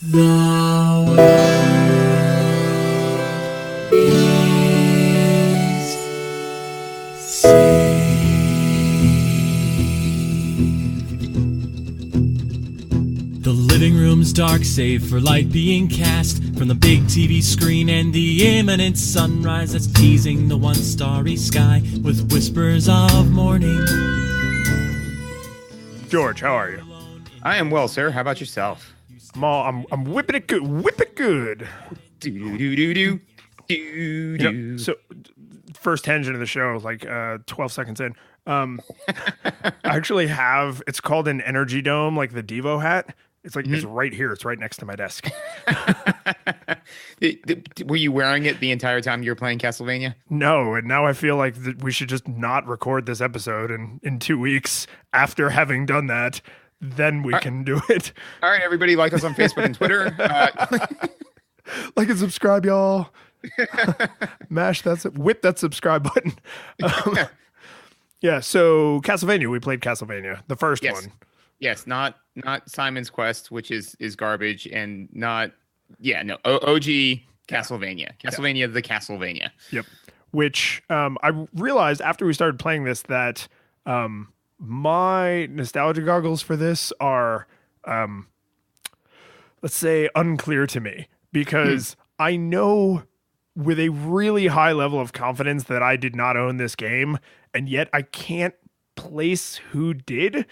The world is saved. The living room's dark save for light being cast from the big TV screen and the imminent sunrise that's teasing the one starry sky with whispers of morning. George, how are you? I am well, sir. How about yourself? I'm whipping it good. Whip it good. So, first tangent of the show, like 12 seconds in. I actually have. It's called an energy dome, like the Devo hat. It's like it's right here. It's right next to my desk. Were you wearing it the entire time you were playing Castlevania? No, and now I feel like we should just not record this episode, and in 2 weeks after having done that, then we can do it. All right, everybody, like us on Facebook and Twitter. Like and subscribe, y'all. Whip that subscribe button. Yeah, so Castlevania, we played Castlevania, the first one. Yes, not Simon's Quest, which is garbage, and OG Castlevania. Castlevania, the Castlevania. Yep. Which I realized after we started playing this that my nostalgia goggles for this are, let's say, unclear to me, because I know with a really high level of confidence that I did not own this game, and yet I can't place who did.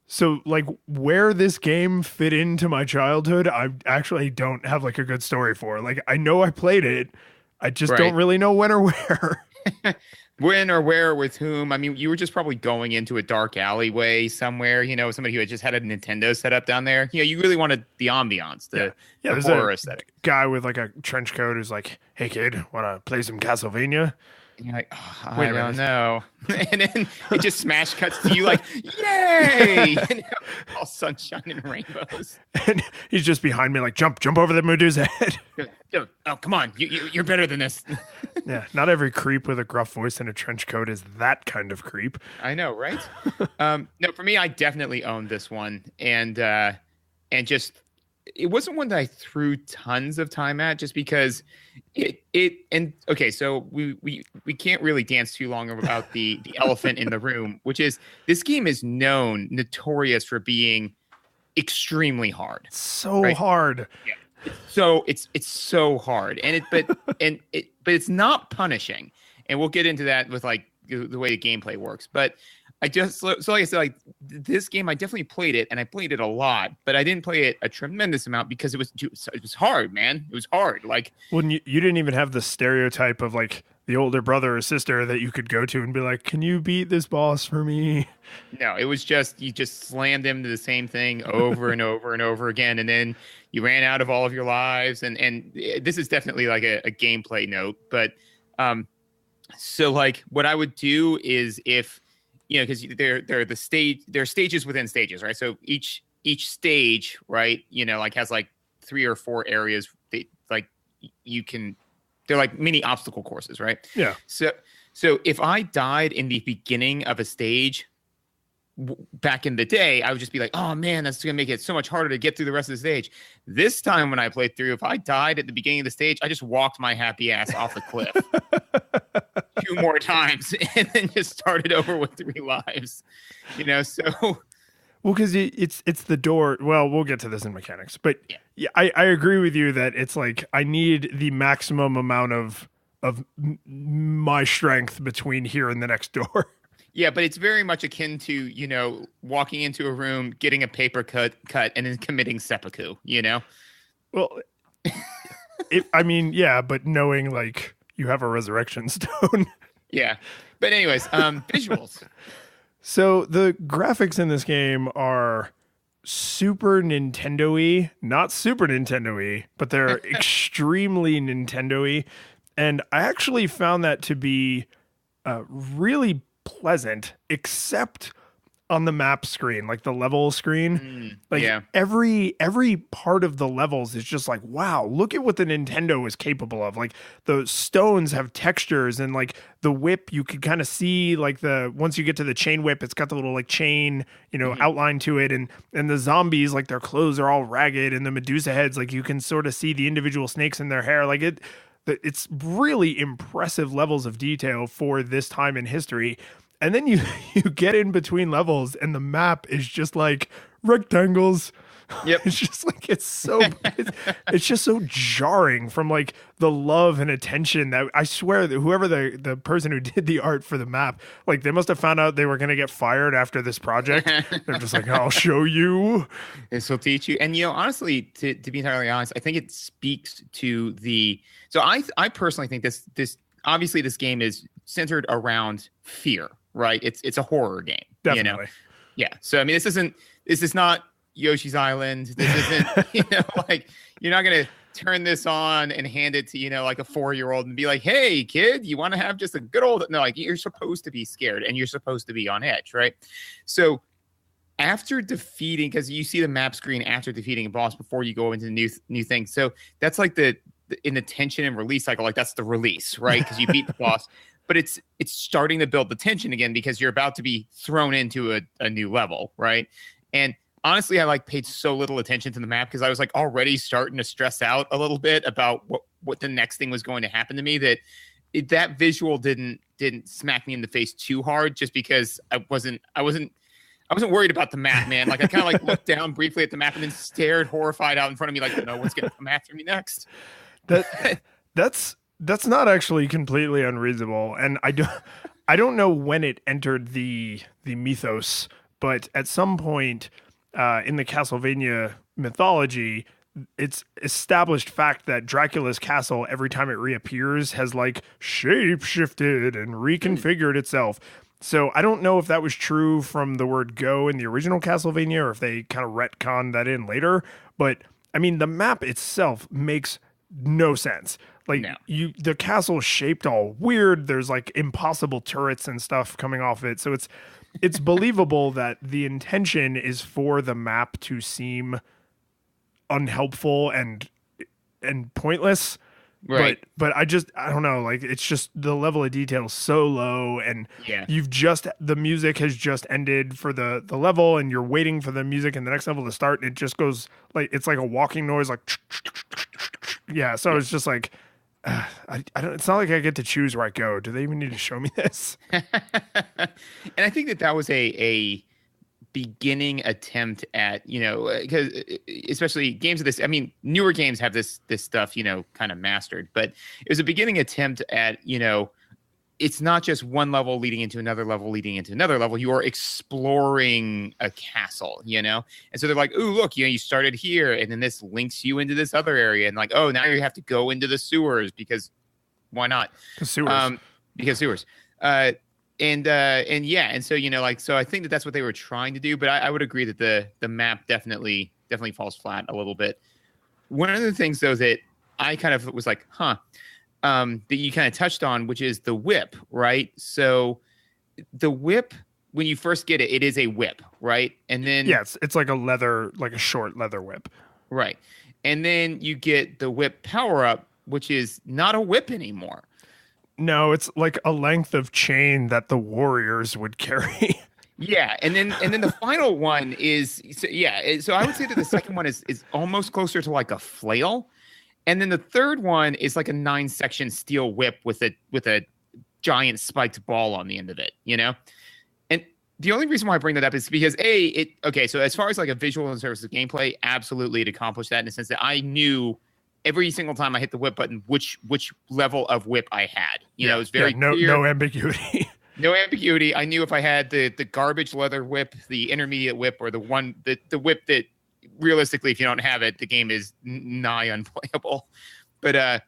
So, like, where this game fit into my childhood, I actually don't have, like, a good story for. Like, I know I played it. I just don't really know when or where. When or where with whom? I mean, you were just probably going into a dark alleyway somewhere, somebody who had just had a Nintendo set up down there. You really wanted the ambiance, the horror aesthetic. Guy with, like, a trench coat who's like, hey, kid, want to play some Castlevania? And you're like, I don't know. And then it just smash cuts to you like, yay! And all sunshine and rainbows. And he's just behind me like, jump over the Medusa head. Oh, come on. You're better than this. Yeah, not every creep with a gruff voice and a trench coat is that kind of creep. I know, right? No, for me, I definitely owned this one. And just, it wasn't one that I threw tons of time at just because so we can't really dance too long about the elephant in the room, which is this game is notorious for being extremely hard. So hard. Yeah. So it's so hard, but it's not punishing, and we'll get into that with like the way the gameplay works. But like I said, like this game, I definitely played it, and I played it a lot, but I didn't play it a tremendous amount because it was hard, man. It was hard. Like, well, you didn't even have the stereotype of like the older brother or sister that you could go to and be like, "Can you beat this boss for me?" No, it was just you just slammed them to the same thing over and over and over again, and then you ran out of all of your lives. And this is definitely like a gameplay note, but so like what I would do is if because there are stages within stages, right? So each stage, right, like has like 3 or 4 areas that like they're like mini obstacle courses, right? Yeah. So if I died in the beginning of a stage back in the day, I would just be like, oh man, that's gonna make it so much harder to get through the rest of the stage. This time when I played through, if I died at the beginning of the stage, I just walked my happy ass off the cliff 2 more times and then just started over with 3 lives. So well, because it's the door. Well, we'll get to this in mechanics, but yeah, I agree with you that it's like I need the maximum amount of my strength between here and the next door. Yeah, but it's very much akin to, walking into a room, getting a paper cut, and then committing seppuku, Well, but knowing like you have a resurrection stone. Yeah. But anyways, visuals. So the graphics in this game are Super Nintendo-y, not Super Nintendo-y, but they're extremely Nintendo-y. And I actually found that to be really pleasant, except on the map screen, like the level screen. Like yeah. every part of the levels is just like, wow, look at what the Nintendo is capable of. Like the stones have textures, and like the whip, you could kind of see like once you get to the chain whip, it's got the little like chain, outline to it, and the zombies, like their clothes are all ragged, and the Medusa heads, like you can sort of see the individual snakes in their hair. Like it's really impressive levels of detail for this time in history. And then you get in between levels and the map is just like rectangles. Yep. It's just like, it's just so jarring from like the love and attention that I swear that whoever the person who did the art for the map, like they must have found out they were going to get fired after this project. They're just like, I'll show you. This will teach you. And, honestly, to be entirely honest, I think it speaks to so I personally think this obviously this game is centered around fear, right? It's a horror game. Definitely. Yeah. So, I mean, this is not Yoshi's Island. This isn't, like you're not going to turn this on and hand it to, like a 4-year-old and be like, hey, kid, you want to have just a good old, no, like you're supposed to be scared and you're supposed to be on edge, right? So after defeating, because you see the map screen after defeating a boss before you go into the new thing. So that's like in the tension and release cycle, like that's the release, right? Because you beat the boss. But it's starting to build the tension again because you're about to be thrown into a new level, right? And honestly, I paid so little attention to the map because I was already starting to stress out a little bit about what the next thing was going to happen to me. That visual didn't smack me in the face too hard, just because I wasn't worried about the map, man. I kind of looked down briefly at the map and then stared horrified out in front of me, what's going to come after me next? That's not actually completely unreasonable, and I don't know when it entered the mythos, but at some point in the Castlevania mythology, it's established fact that Dracula's castle, every time it reappears, has shape shifted and reconfigured itself. So I don't know if that was true from the word go in the original Castlevania or if they kind of retconned that in later, but I mean the map itself makes no sense. No. The castle's shaped all weird. There's impossible turrets and stuff coming off it. So it's believable that the intention is for the map to seem unhelpful and pointless. Right. But I don't know. It's just the level of detail is so low, and the music has just ended for the level, and you're waiting for the music and the next level to start. And it just goes it's like a walking noise, yeah. So it's just I don't. It's not like I get to choose where I go. Do they even need to show me this? And I think that was a beginning attempt at, because especially games of this, I mean, newer games have this stuff, kind of mastered, but it was a beginning attempt at, it's not just one level leading into another level leading into another level. You are exploring a castle, and so they're like, "Ooh, look, you started here, and then this links you into this other area, and oh, now you have to go into the sewers because why not? Because sewers. Because sewers. And yeah, and so so I think that's what they were trying to do, but I would agree that the map definitely falls flat a little bit. One of the things though that I kind of was like, that you kind of touched on, which is the whip, right? So the whip, when you first get it, it is a whip, right? And then it's like a short leather whip, right? And then you get the whip power up, which is not a whip anymore. No, it's like a length of chain that the warriors would carry. Yeah, and then the final one is so I would say that the second one is almost closer to a flail. And then the third one is a 9-section steel whip with a giant spiked ball on the end of it, And the only reason why I bring that up is because so as far as a visual and service of gameplay, absolutely it accomplished that in the sense that I knew every single time I hit the whip button which level of whip I had. It was very clear. No ambiguity. No ambiguity. I knew if I had the garbage leather whip, the intermediate whip, or the whip that realistically, if you don't have it, the game is nigh unplayable. But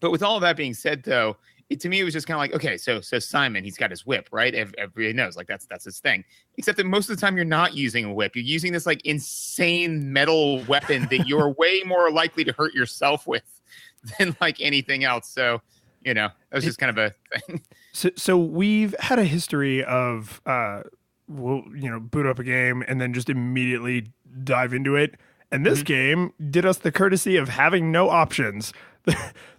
with all of that being said, though, to me it was just kind of okay, so Simon, he's got his whip, right? Everybody knows that's his thing. Except that most of the time you're not using a whip. You're using this insane metal weapon that you're way more likely to hurt yourself with than anything else. So that was just kind of a thing. So we've had a history of will, boot up a game and then just immediately dive into it. And this Mhm. game did us the courtesy of having no options.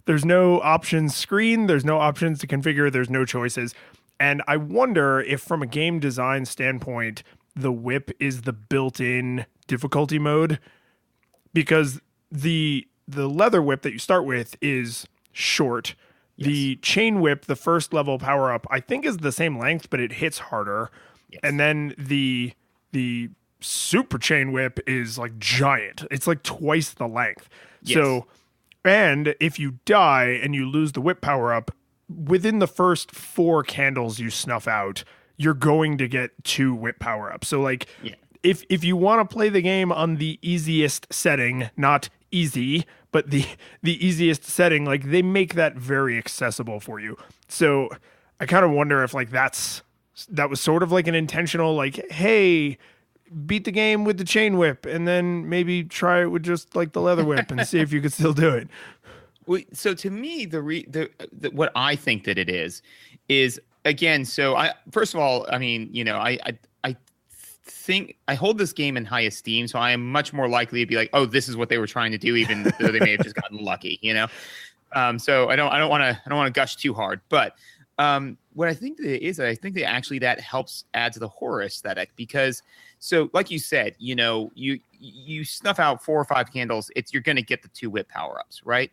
There's no options screen, there's no options to configure, there's no choices. And I wonder if from a game design standpoint, the whip is the built-in difficulty mode, because the leather whip that you start with is short. Yes. The chain whip, the first level power up, I think is the same length, but it hits harder. Yes. And then the super chain whip is like giant. It's like twice the length. Yes. So, and if you die and you lose the whip power up, within the first 4 candles you snuff out, you're going to get 2 whip power ups. So like Yeah. if you want to play the game on the easiest setting, not easy, but the easiest setting, like they make that very accessible for you. So I kind of wonder if like that was sort of like an intentional, like, hey, beat the game with the chain whip and then maybe try it with just like the leather whip and see if you could still do it. Well, so to me, the what I think that it is again. So I first of all, I mean, I think I hold this game in high esteem, so I am much more likely to be like, oh, this is what they were trying to do, even though they may have just gotten lucky, So I don't want to gush too hard, but what I think that it is, I think that actually that helps add to the horror aesthetic, because so like you said, you snuff out 4 or 5 candles, you're going to get the 2 whip power ups, right?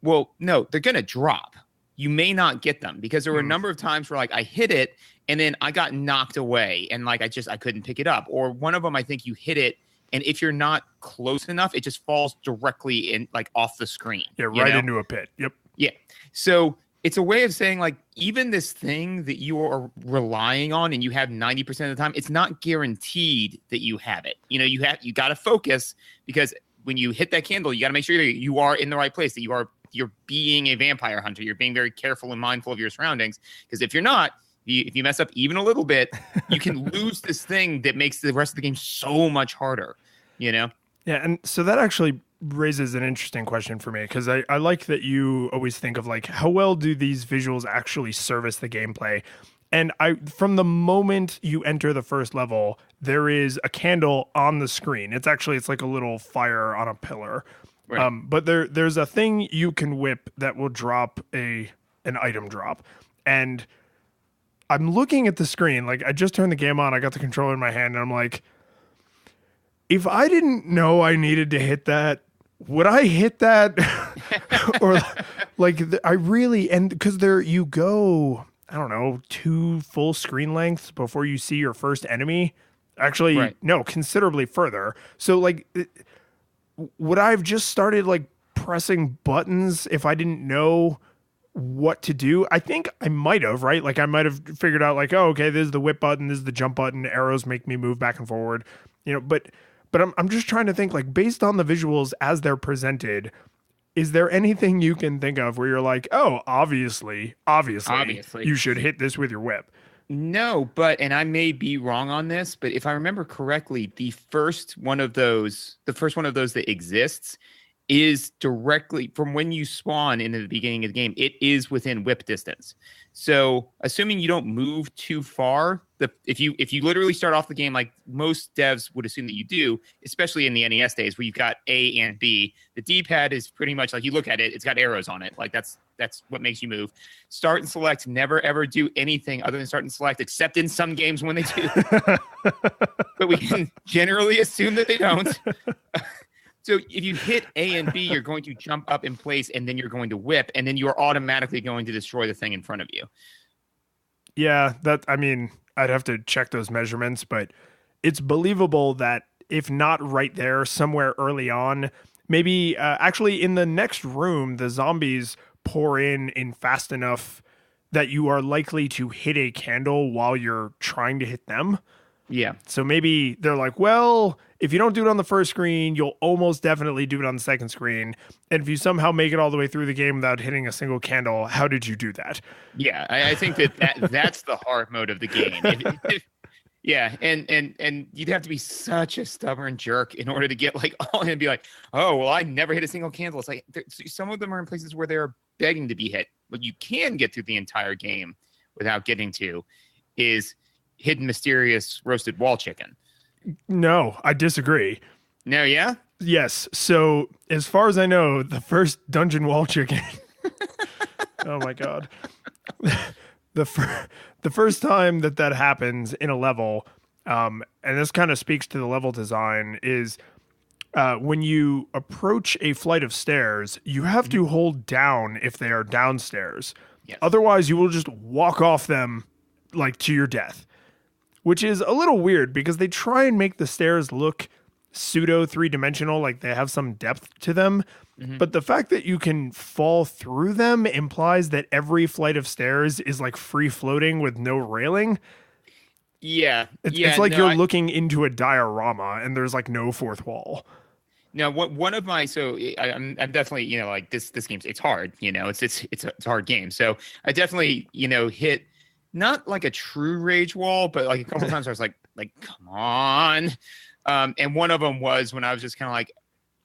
Well, no, they're going to drop. You may not get them, because there were a number of times where like I hit it and then I got knocked away and like I couldn't pick it up. Or one of them, I think you hit it, and if you're not close enough, it just falls directly in like off the screen. Yeah, right into a pit. Yep. Yeah. So it's a way of saying like even this thing that you are relying on and you have 90% of the time, it's not guaranteed that you have it. You got to focus, because when you hit that candle, you got to make sure that you are in the right place, that you're being a vampire hunter. You're being very careful and mindful of your surroundings, because if you're not, if you mess up even a little bit, you can lose this thing that makes the rest of the game so much harder, Yeah. And so that actually raises an interesting question for me, because I like that you always think of like, how well do these visuals actually service the gameplay? And from the moment you enter the first level, there is a candle on the screen. It's like a little fire on a pillar. Right. But there's a thing you can whip that will drop an item drop. And I'm looking at the screen, like I just turned the game on, I got the controller in my hand, and I'm like, if I didn't know I needed to hit that, would I hit that? Or like I really, and because you go, I don't know, 2 full screen lengths before you see your first enemy. Actually, right. No, considerably further. So like, would I have just started like pressing buttons if I didn't know what to do? I think I might have, right? Like I might have figured out like, oh, okay, this is the whip button, this is the jump button, arrows make me move back and forward, but I'm just trying to think, like, based on the visuals as they're presented, is there anything you can think of where you're like, oh, obviously, you should hit this with your whip? No, and I may be wrong on this, but if I remember correctly, the first one of those that exists is directly from when you spawn into the beginning of the game. It is within whip distance. So assuming you don't move too far, if you literally start off the game like most devs would assume that you do, especially in the NES days where you've got A and B, the D-pad is pretty much like you look at it, it's got arrows on it. Like that's what makes you move. Start and select never ever do anything other than start and select, except in some games when they do. But we can generally assume that they don't. So if you hit A and B, you're going to jump up in place, and then you're going to whip, and then you are automatically going to destroy the thing in front of you. Yeah, I'd have to check those measurements, but it's believable that if not right there, somewhere early on, maybe actually in the next room, the zombies pour in fast enough that you are likely to hit a candle while you're trying to hit them. Yeah. So maybe they're like, well, if you don't do it on the first screen, you'll almost definitely do it on the second screen. And if you somehow make it all the way through the game without hitting a single candle, how did you do that? Yeah, I think that's the hard mode of the game. Yeah, and you'd have to be such a stubborn jerk in order to get like all in and be like, oh, well, I never hit a single candle. It's like some of them are in places where they're begging to be hit. What you can get through the entire game without getting to is hidden mysterious roasted wall chicken. No, I disagree. No, yeah? Yes. So as far as I know, the first dungeon wall chicken. Oh my God. The first time that happens in a level, and this kind of speaks to the level design, is when you approach a flight of stairs, you have to hold down if they are downstairs. Yes. Otherwise, you will just walk off them like to your death, which is a little weird because they try and make the stairs look pseudo three-dimensional, like they have some depth to them. But the fact that you can fall through them implies that every flight of stairs is like free floating with no railing. Yeah. It's like you're looking into a diorama and there's like no fourth wall. Now, one of my I'm definitely like this game's it's hard, it's a hard game. So I definitely hit not like a true rage wall, but like a couple times I was like come on. And one of them was when I was just kind of like,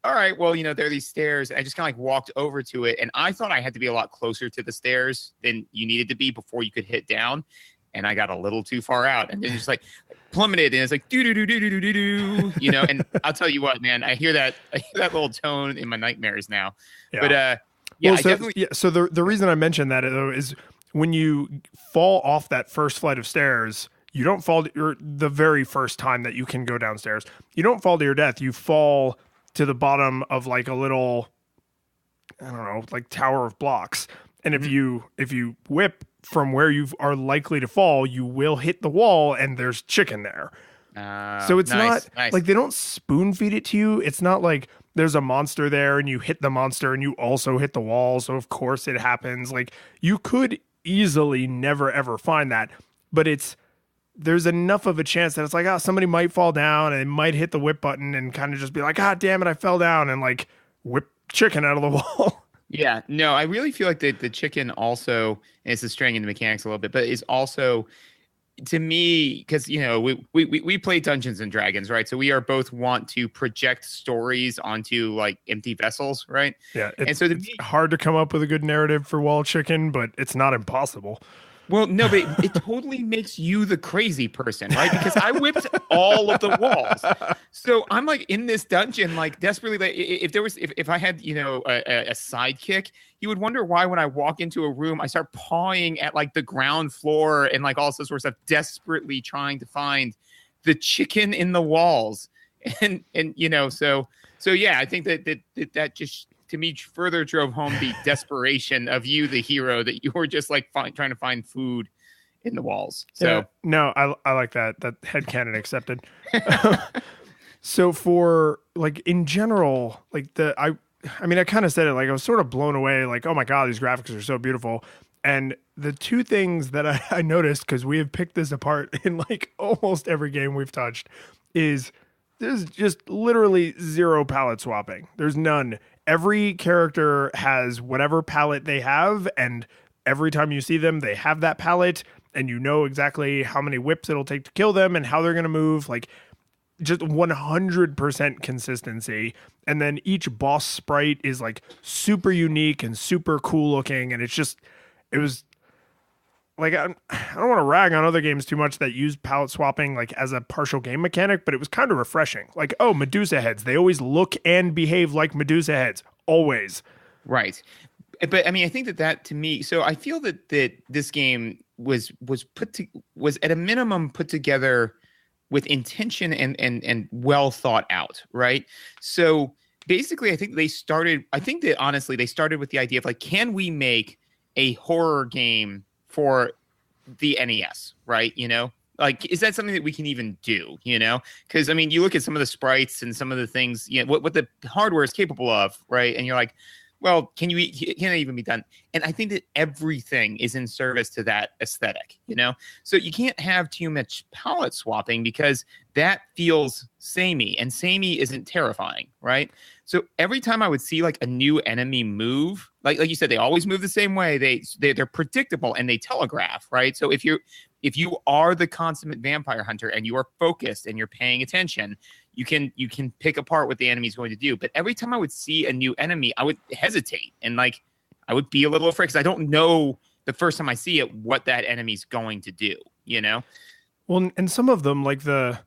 all right, well, there are these stairs. I just kind of like walked over to it, and I thought I had to be a lot closer to the stairs than you needed to be before you could hit down. And I got a little too far out, and then just like plummeted, and it's like do do do do do do do, And I'll tell you what, man, I hear that little tone in my nightmares now. Yeah. But well, so the reason I mentioned that though is when you fall off that first flight of stairs, you don't fall the very first time that you can go downstairs. You don't fall to your death. You fall to the bottom of like a little, I don't know, like tower of blocks. And if you whip from where you are likely to fall, you will hit the wall and there's chicken there. So it's not like they don't spoon feed it to you. It's not like there's a monster there and you hit the monster and you also hit the wall. So of course it happens. Like you could easily never ever find that, but there's enough of a chance that it's like, somebody might fall down and might hit the whip button and kind of just be like, damn it, I fell down, and like whip chicken out of the wall. Yeah, no, I really feel like the chicken also, and it's straying into mechanics a little bit, but is also, to me, because we play Dungeons and Dragons, right? So we are both want to project stories onto like empty vessels, right? Yeah, it's hard to come up with a good narrative for wall chicken, but it's not impossible. Well, no, but it totally makes you the crazy person, right? Because I whipped all of the walls. So I'm like in this dungeon, like desperately, like if I had, a sidekick, he would wonder why when I walk into a room, I start pawing at like the ground floor and like all sorts of stuff, desperately trying to find the chicken in the walls. And so yeah, I think that just, to me, further drove home the desperation of you, the hero, that you were just like trying to find food in the walls. So yeah, no, I like that headcanon accepted. So for like in general, like I kind of said it, like I was sort of blown away, like, oh my God, these graphics are so beautiful. And the two things that I noticed, because we have picked this apart in like almost every game we've touched, is there's just literally zero palette swapping. There's none. Every character has whatever palette they have, and every time you see them, they have that palette, and you know exactly how many whips it'll take to kill them and how they're going to move. Like, just 100% consistency. And then each boss sprite is like super unique and super cool looking, and it was like, I don't want to rag on other games too much that use palette swapping like as a partial game mechanic, but it was kind of refreshing. Like, oh, Medusa heads, they always look and behave like Medusa heads, always. Right. But I mean, I think that to me, so I feel that this game was at a minimum put together with intention and well thought out, right? So basically, I think that honestly, they started with the idea of like, can we make a horror game for the NES, right? Like, is that something that we can even do, Because, I mean, you look at some of the sprites and some of the things, what the hardware is capable of, right? And you're like, well, can it even be done? And I think that everything is in service to that aesthetic, So you can't have too much palette swapping because that feels samey, and samey isn't terrifying, right? So every time I would see like a new enemy move, like you said, they always move the same way. They're predictable and they telegraph, right? So if you are the consummate vampire hunter and you are focused and you're paying attention, you can pick apart what the enemy's going to do. But every time I would see a new enemy, I would hesitate and like I would be a little afraid because I don't know the first time I see it what that enemy's going to do, Well, and some of them, like the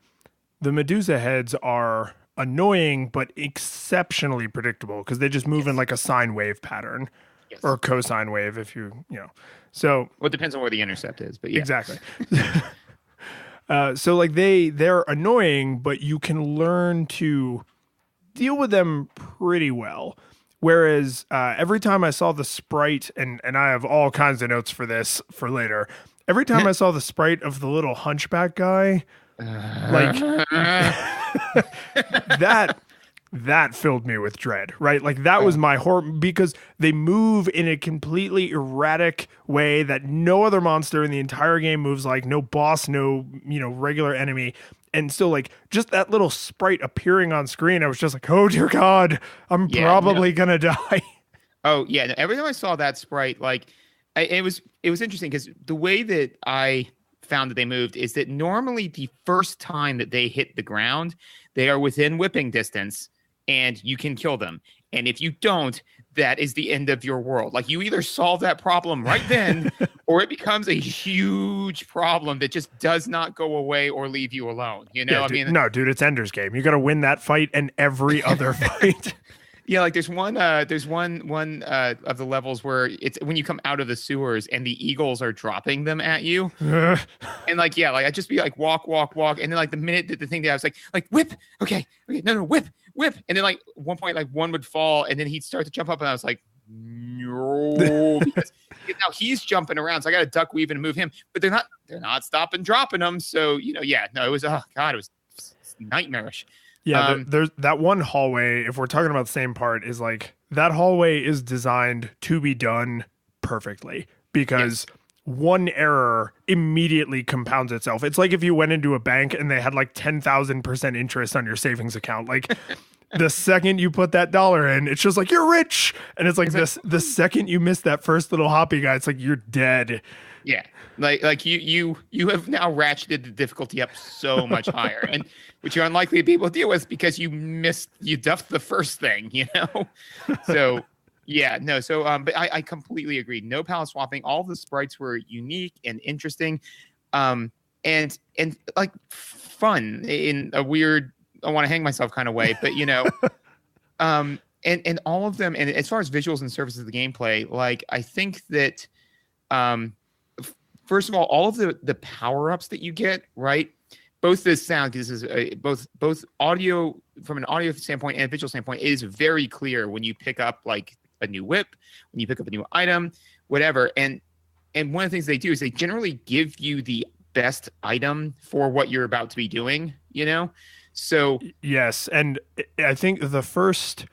Medusa heads, are annoying but exceptionally predictable because they just move in Yes. like a sine wave pattern or a Yes. cosine wave if you know. So Well, it depends on where the intercept is, but yeah. exactly. So like they're annoying, but you can learn to deal with them pretty well. Whereas every time I saw the sprite, and I have all kinds of notes for this for later. Every time I saw the sprite of the little hunchback guy, like that that filled me with dread, right? Like that was my horror because they move in a completely erratic way that no other monster in the entire game moves like, no boss, no, regular enemy. And so like just that little sprite appearing on screen, I was just like, oh dear God, I'm Yeah, no. probably gonna die. Oh yeah, no, every time I saw that sprite, like it was interesting because the way that I found that they moved is that normally the first time that they hit the ground, they are within whipping distance and you can kill them. And if you don't, that is the end of your world. Like you either solve that problem right then or it becomes a huge problem that just does not go away or leave you alone. Yeah, I dude, mean, no, dude, it's Ender's Game. You got to win that fight and every other fight. yeah, like there's one of the levels where it's when you come out of the sewers and the eagles are dropping them at you. And like, yeah, like I'd just be like, walk, walk, walk. And then like the minute that the thing that I was like, whip. Okay. No, whip, whip. And then like at one point, like one would fall and then he'd start to jump up. And I was like, no, because now he's jumping around. So I got to duck, weave and move him, but they're not stopping, dropping them. So, yeah, no, it was, oh God, it was nightmarish. Yeah, there's that one hallway, if we're talking about the same part, is like that hallway is designed to be done perfectly because one error immediately compounds itself. It's like if you went into a bank and they had like 10,000% interest on your savings account. Like the second you put that dollar in, it's just like, you're rich. And it's like the second you miss that first little hoppy guy, it's like you're dead. Yeah. Like you have now ratcheted the difficulty up so much higher, and which you're unlikely to be able to deal with because you duffed the first thing, So yeah, no. So but I completely agree. No palette swapping. All the sprites were unique and interesting, and like fun in a weird, I want to hang myself kind of way, but and all of them. And as far as visuals and surfaces of the gameplay, like I think that first of all of the power-ups that you get, right? Both the sound, because this is both audio from an audio standpoint and a visual standpoint, it is very clear when you pick up like a new whip, when you pick up a new item, whatever. And one of the things they do is they generally give you the best item for what you're about to be doing, So yes, and I think the first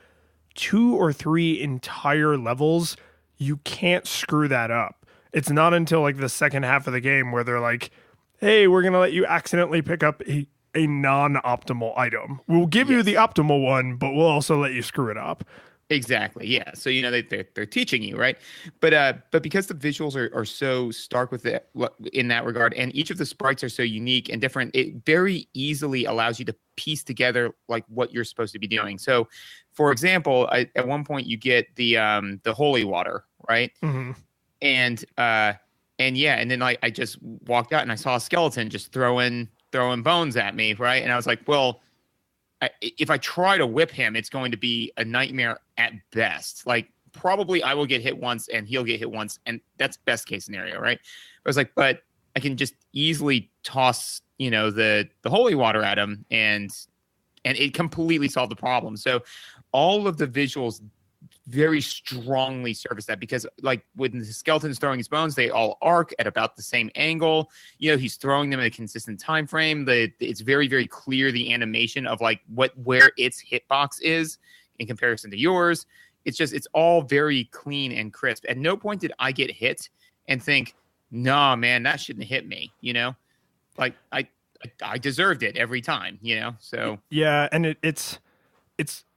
2 or 3 entire levels, you can't screw that up. It's not until like the second half of the game where they're like, hey, we're going to let you accidentally pick up a non-optimal item. We'll give you the optimal one, but we'll also let you screw it up. Exactly. Yeah. So they're teaching you, right? But because the visuals are so stark with it in that regard, and each of the sprites are so unique and different, it very easily allows you to piece together like what you're supposed to be doing. So, for example, at one point you get the holy water, right? Mm-hmm. And yeah, and then like I just walked out and I saw a skeleton just throwing bones at me, right? And I was like, well, if I try to whip him, it's going to be a nightmare at best. Like probably I will get hit once and he'll get hit once, and that's best case scenario, right? I was like, but I can just easily toss, the holy water at him, and it completely solved the problem. So all of the visuals very strongly surface that, because like when the skeleton's throwing his bones, they all arc at about the same angle. He's throwing them in a consistent time frame. It's very, very clear, the animation of like where its hitbox is in comparison to yours. It's all very clean and crisp. At no point did I get hit and think, nah, man, that shouldn't hit me. Like I deserved it every time. So yeah, and it's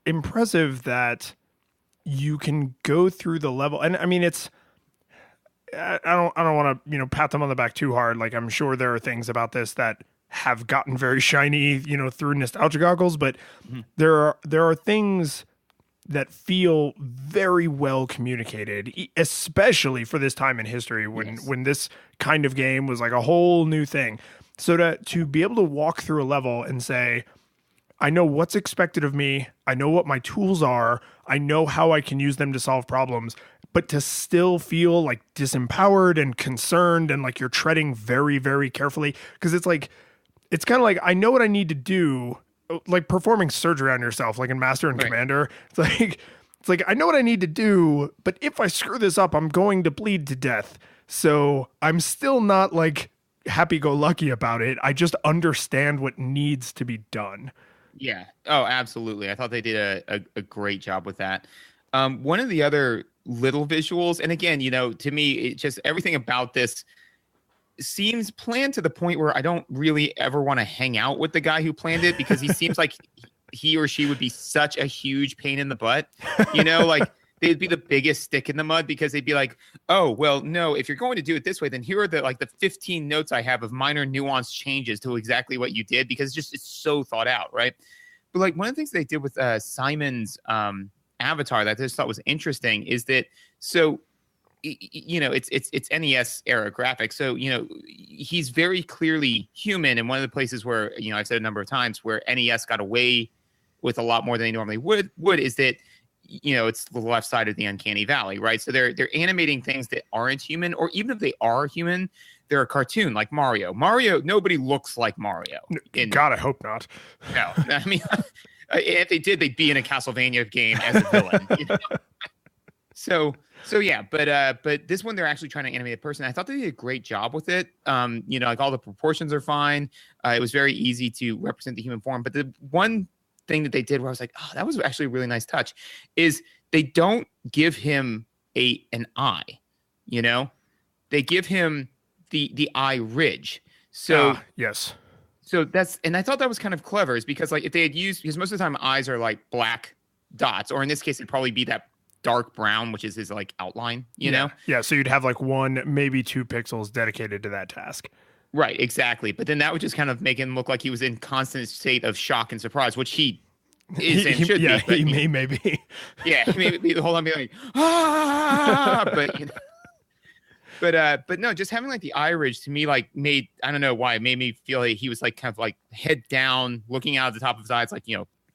impressive that you can go through the level, and I mean I don't want to pat them on the back too hard. Like I'm sure there are things about this that have gotten very shiny through nostalgia goggles, but there are things that feel very well communicated, especially for this time in history when this kind of game was like a whole new thing. So to be able to walk through a level and say, I know what's expected of me, I know what my tools are, I know how I can use them to solve problems, but to still feel like disempowered and concerned and like you're treading very, very carefully. Because it's kind of like, I know what I need to do, like performing surgery on yourself, like in Master and Commander. It's like, I know what I need to do, but if I screw this up, I'm going to bleed to death. So I'm still not like happy-go-lucky about it. I just understand what needs to be done. Yeah. Oh, absolutely. I thought they did a great job with that. One of the other little visuals, and again, to me, it just everything about this seems planned to the point where I don't really ever want to hang out with the guy who planned it, because he seems like he or she would be such a huge pain in the butt. Like they'd be the biggest stick in the mud, because they'd be like, oh, well, no, if you're going to do it this way, then here are the 15 notes I have of minor nuance changes to exactly what you did, because it's so thought out, right? But like one of the things they did with Simon's avatar that I just thought was interesting is that, so it's NES era graphics, so he's very clearly human. And one of the places where I've said a number of times where NES got away with a lot more than they normally would is that it's the left side of the uncanny valley, right? So they're animating things that aren't human, or even if they are human, they're a cartoon like Mario. Nobody looks like Mario. God, I hope not. No, I mean, if they did, they'd be in a Castlevania game as a villain. So yeah, but this one they're actually trying to animate a person. I thought they did a great job with it. Like all the proportions are fine. It was very easy to represent the human form. But the one thing that they did where I was like, oh, that was actually a really nice touch, is they don't give him an eye. They give him the eye ridge. So yes. So and I thought that was kind of clever, is because like if they had used, because most of the time eyes are like black dots, or in this case it'd probably be that dark brown, which is his like outline, you know? Yeah, so you'd have like 1, maybe 2 pixels dedicated to that task. Right, exactly. But then that would just kind of make him look like he was in constant state of shock and surprise, which he is and should be. But he may be. Yeah, he may be the whole time being like, but no, just having like the eye ridge to me like made, I don't know why, it made me feel like he was like kind of like head down, looking out of the top of his eyes, like,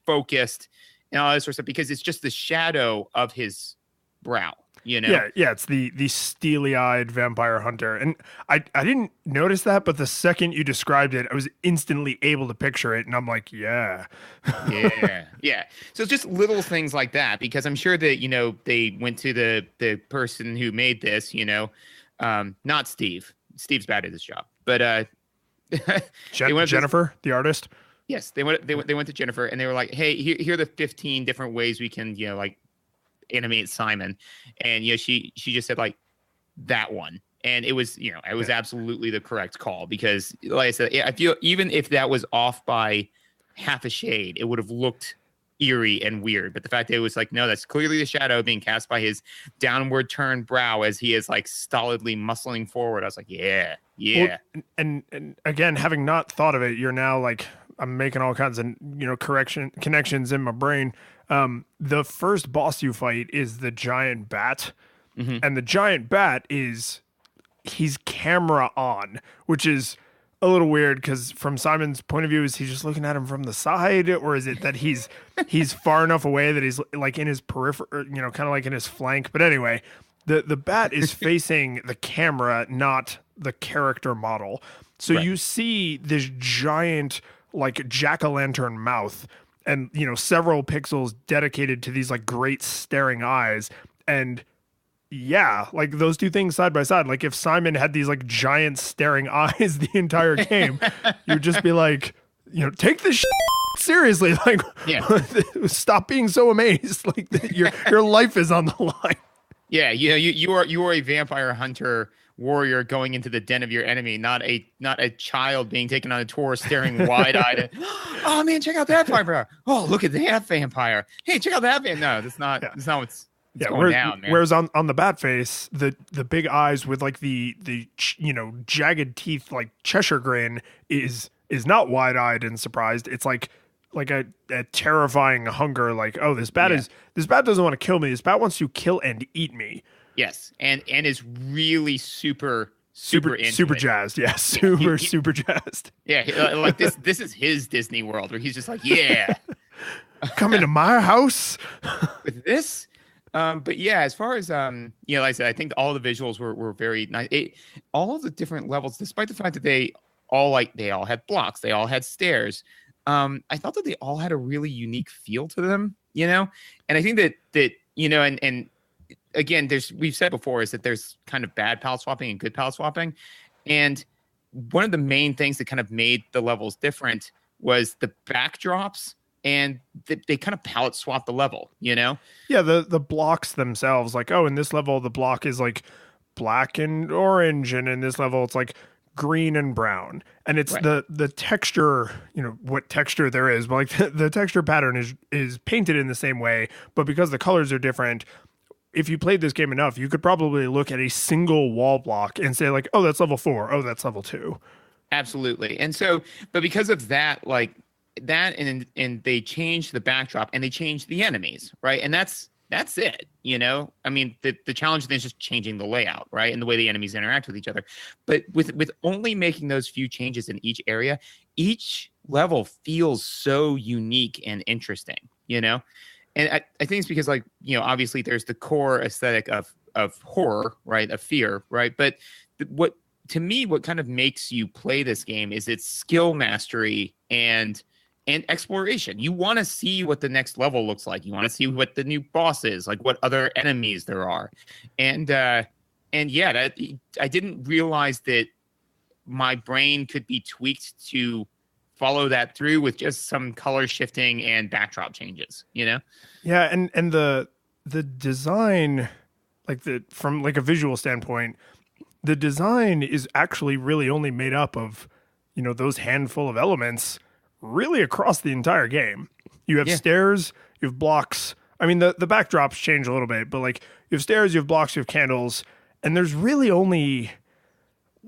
focused and all this sort of stuff, because it's just the shadow of his brow. Yeah, it's the steely-eyed vampire hunter. And I didn't notice that, but the second you described it, I was instantly able to picture it, and I'm like, yeah. Yeah. So it's just little things like that, because I'm sure that, they went to the person who made this, not Steve. Steve's bad at his job. But Jennifer, the artist? Yes, they went to Jennifer, and they were like, hey, here are the 15 different ways we can, like, animate Simon. And she just said like that one, and it was absolutely the correct call, because like I said, I feel even if that was off by half a shade, it would have looked eerie and weird. But the fact that it was like, no, that's clearly the shadow being cast by his downward turned brow as he is like stolidly muscling forward. I was like, yeah. Well, and again, having not thought of it, you're now like, I'm making all kinds of connections in my brain. The first boss you fight is the giant bat, and the giant bat he's camera on, which is a little weird, because from Simon's point of view, is he just looking at him from the side, or is it that he's far enough away that he's like in his periphery, kind of like in his flank? But anyway, the bat is facing the camera, not the character model. So you see this giant like jack-o'-lantern mouth, and several pixels dedicated to these like great staring eyes. And yeah, like those two things side by side, like if Simon had these like giant staring eyes the entire game, you'd just be like, take this seriously, like stop being so amazed, like your life is on the line. Yeah, you are a vampire hunter warrior going into the den of your enemy, not a child being taken on a tour staring wide-eyed. Oh man, check out that vampire. Oh, look at that vampire. Hey, check out that vampire. No, that's not what's going down, man. Whereas on the bat face, the big eyes with like the jagged teeth, like Cheshire grin, is not wide-eyed and surprised. It's like a terrifying hunger, like, oh, this bat doesn't want to kill me. This bat wants to kill and eat me. Yes, and is really super super into super it. jazzed. Yeah, super jazzed. Yeah, like this is his Disney World where he's just like, yeah, Come into my house. with this. But yeah, as far as like I said, I think all the visuals were very nice. All of the different levels, despite the fact that they all had blocks, they all had stairs. I thought that they all had a really unique feel to them, and I think that and again, we've said before is that there's kind of bad palette swapping and good palette swapping, and one of the main things that kind of made the levels different was the backdrops. And they kind of palette swap the level, Yeah, the blocks themselves, like, oh, in this level, the block is like black and orange. And in this level, it's like green and brown. And it's right. the texture, what texture there is. But like the texture pattern is painted in the same way. But because the colors are different, if you played this game enough, you could probably look at a single wall block and say like, oh, that's level 4. Oh, that's level 2. Absolutely. And so, but because of that, like, that and they changed the backdrop and they changed the enemies, right? And that's it, I mean, the challenge is just changing the layout, right, and the way the enemies interact with each other. But with only making those few changes in each area, each level feels so unique and interesting, and I think it's because, like, obviously there's the core aesthetic of horror, right, of fear, right, but what kind of makes you play this game is its skill mastery and exploration. You want to see what the next level looks like. You want to see what the new boss is, like what other enemies there are. And yeah, that I didn't realize that my brain could be tweaked to follow that through with just some color shifting and backdrop changes, Yeah, and the design, like from like a visual standpoint, the design is actually really only made up of, those handful of elements really across the entire game. You have stairs, you have blocks. I mean, the backdrops change a little bit, but like you have stairs, you have blocks, you have candles, and there's really only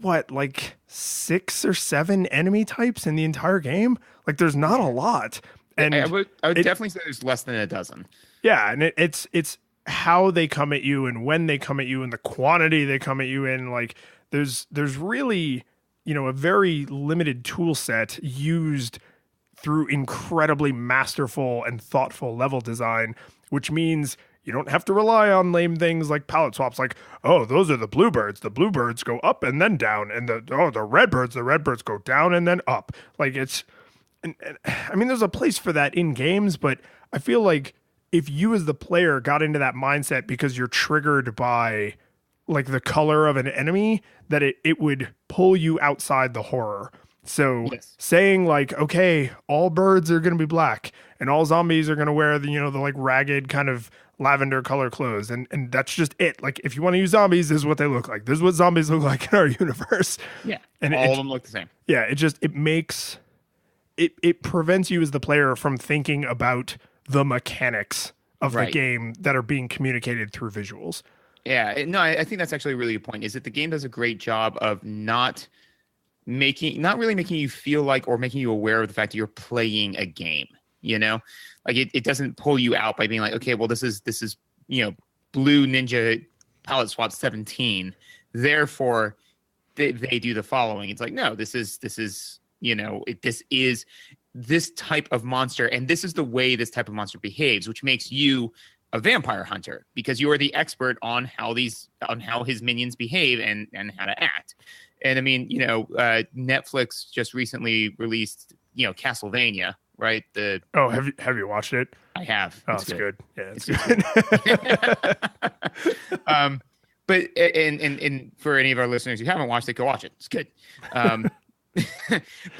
like 6 or 7 enemy types in the entire game. Like there's not a lot. And I would definitely say there's less than a dozen. Yeah, and it's how they come at you and when they come at you and the quantity they come at you in. Like there's really, a very limited tool set used through incredibly masterful and thoughtful level design, which means you don't have to rely on lame things like palette swaps. Like, oh, those are the bluebirds. The bluebirds go up and then down, and the redbirds go down and then up. Like and I mean, there's a place for that in games, but I feel like if you as the player got into that mindset because you're triggered by like the color of an enemy, that it would pull you outside the horror. So saying like, okay, all birds are going to be black and all zombies are going to wear the, the like ragged kind of lavender color clothes. And that's just it. Like, if you want to use zombies, this is what they look like. This is what zombies look like in our universe. Yeah. And all of them look the same. Yeah. It prevents you as the player from thinking about the mechanics of the game that are being communicated through visuals. Yeah. No, I think that's actually a really good point, is that the game does a great job of not really making you feel like, or making you aware of the fact that you're playing a game, like it doesn't pull you out by being like, okay, well, this is Blue Ninja palette swap 17, therefore they do the following. It's like, no, this is this is this type of monster, and this is the way this type of monster behaves, which makes you a vampire hunter because you are the expert on how his minions behave and how to act. And I mean, Netflix just recently released, Castlevania, right? Have you watched it? I have. Oh, it's good. Yeah, it's good. But and for any of our listeners who haven't watched it, go watch it. It's good. But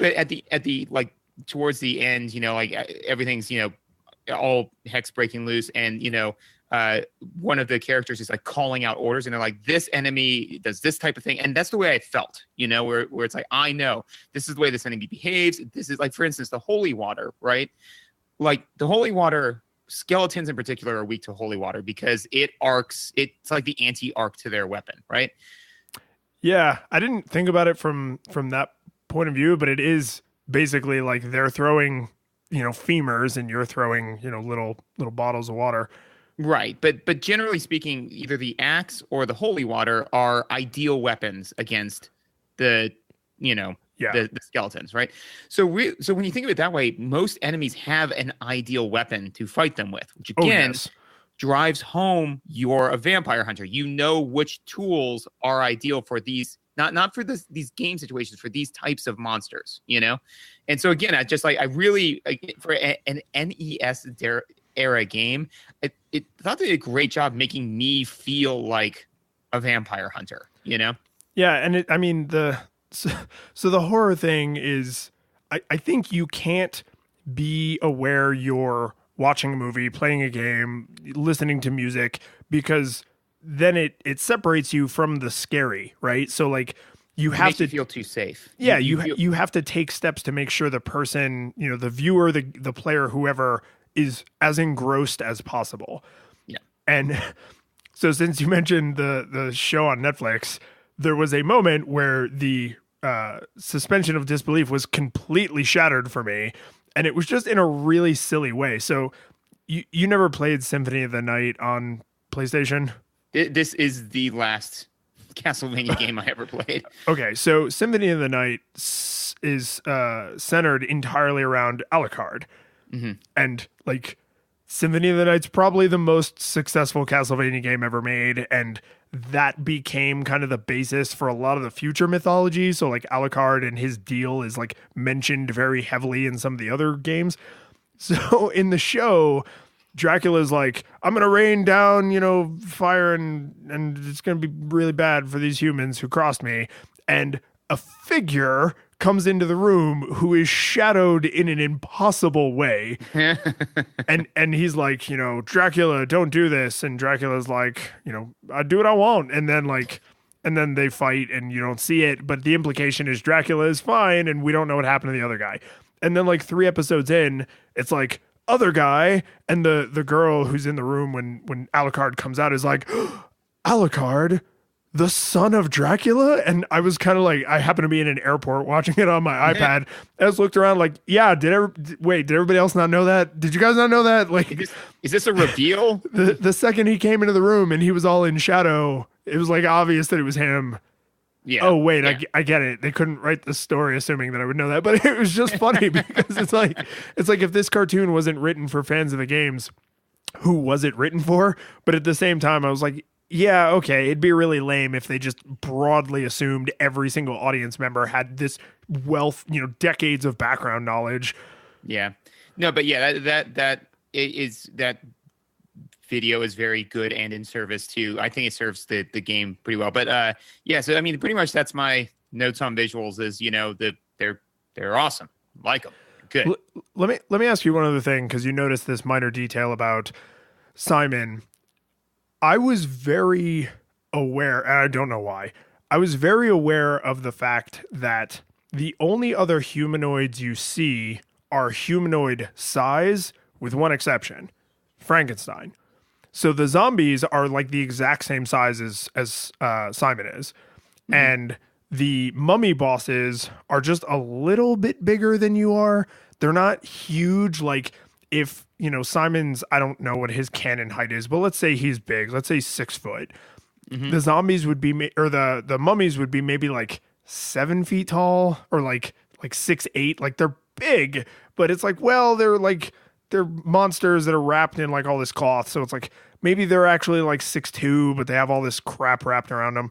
at the like towards the end, like everything's all hex breaking loose, and one of the characters is like calling out orders, and they're like, this enemy does this type of thing. And that's the way I felt, where it's like, I know this is the way this enemy behaves. This is like, for instance, the holy water, right? Like the holy water, skeletons in particular are weak to holy water because it arcs. It's like the anti-arc to their weapon, right? Yeah, I didn't think about it from that point of view, but it is basically like they're throwing, femurs and you're throwing, little bottles of water. Right, but generally speaking, either the axe or the holy water are ideal weapons against the, you know, Yeah. the skeletons, right? So when you think of it that way, most enemies have an ideal weapon to fight them with, which again drives home you're a vampire hunter. You know which tools are ideal for these, not for these game situations, for these types of monsters, you know? And so again, I really, for an NES era game, it thought they did a great job making me feel like a vampire hunter, you know? Yeah, and so the horror thing is, I think you can't be aware you're watching a movie, playing a game, listening to music, because then it separates you from the scary, right? So like you have to feel too safe. Yeah, you have to take steps to make sure the person, you know, the viewer, the player, whoever, is as engrossed as possible. Yeah. And so since you mentioned the show on Netflix, there was a moment where the suspension of disbelief was completely shattered for me, and it was just in a really silly way. So you never played Symphony of the Night on PlayStation? This is the last Castlevania game I ever played. Okay, so Symphony of the Night is centered entirely around Alucard. Mm-hmm. And like Symphony of the Night's probably the most successful Castlevania game ever made, and that became kind of the basis for a lot of the future mythology. So like Alucard and his deal is like mentioned very heavily in some of the other games. So in the show, Dracula's like, I'm gonna rain down, you know, fire and it's gonna be really bad for these humans who crossed me. And a figure comes into the room who is shadowed in an impossible way. and he's like, you know, Dracula, don't do this. And Dracula's like, you know, I do what I want. And then they fight and you don't see it. But the implication is Dracula is fine and we don't know what happened to the other guy. And then like 3 episodes in, it's like, other guy, and the girl who's in the room when Alucard comes out is like, Alucard, the son of Dracula? And I was kind of like, I happened to be in an airport watching it on my iPad. I just looked around like, yeah, did everybody else not know that? Did you guys not know that? Like, is this a reveal? the second he came into the room and he was all in shadow, it was like obvious that it was him. Yeah. Oh wait, yeah. I get it. They couldn't write the story assuming that I would know that, but it was just funny because it's like if this cartoon wasn't written for fans of the games, who was it written for? But at the same time, I was like, yeah, okay, it'd be really lame if they just broadly assumed every single audience member had this wealth, you know, decades of background knowledge. Yeah. No, but yeah, that video is very good and in service too. I think it serves the game pretty well. But yeah, so I mean, pretty much that's my notes on visuals. Is, you know, they're awesome. Like them. Good. Let me ask you one other thing, because you noticed this minor detail about Simon. I was very aware, and I don't know why. I was very aware of the fact that the only other humanoids you see are humanoid size, with one exception, Frankenstein. So the zombies are like the exact same size as Simon is. Mm-hmm. And the mummy bosses are just a little bit bigger than you are. They're not huge. Like if, you know, Simon's, I don't know what his canon height is, but let's say he's big. Let's say 6 foot. Mm-hmm. The zombies would be, or the mummies would be maybe like 7 feet tall, or like 6'8". Like they're big, but it's like, well, they're monsters that are wrapped in like all this cloth. So it's like, maybe they're actually like 6'2", but they have all this crap wrapped around them.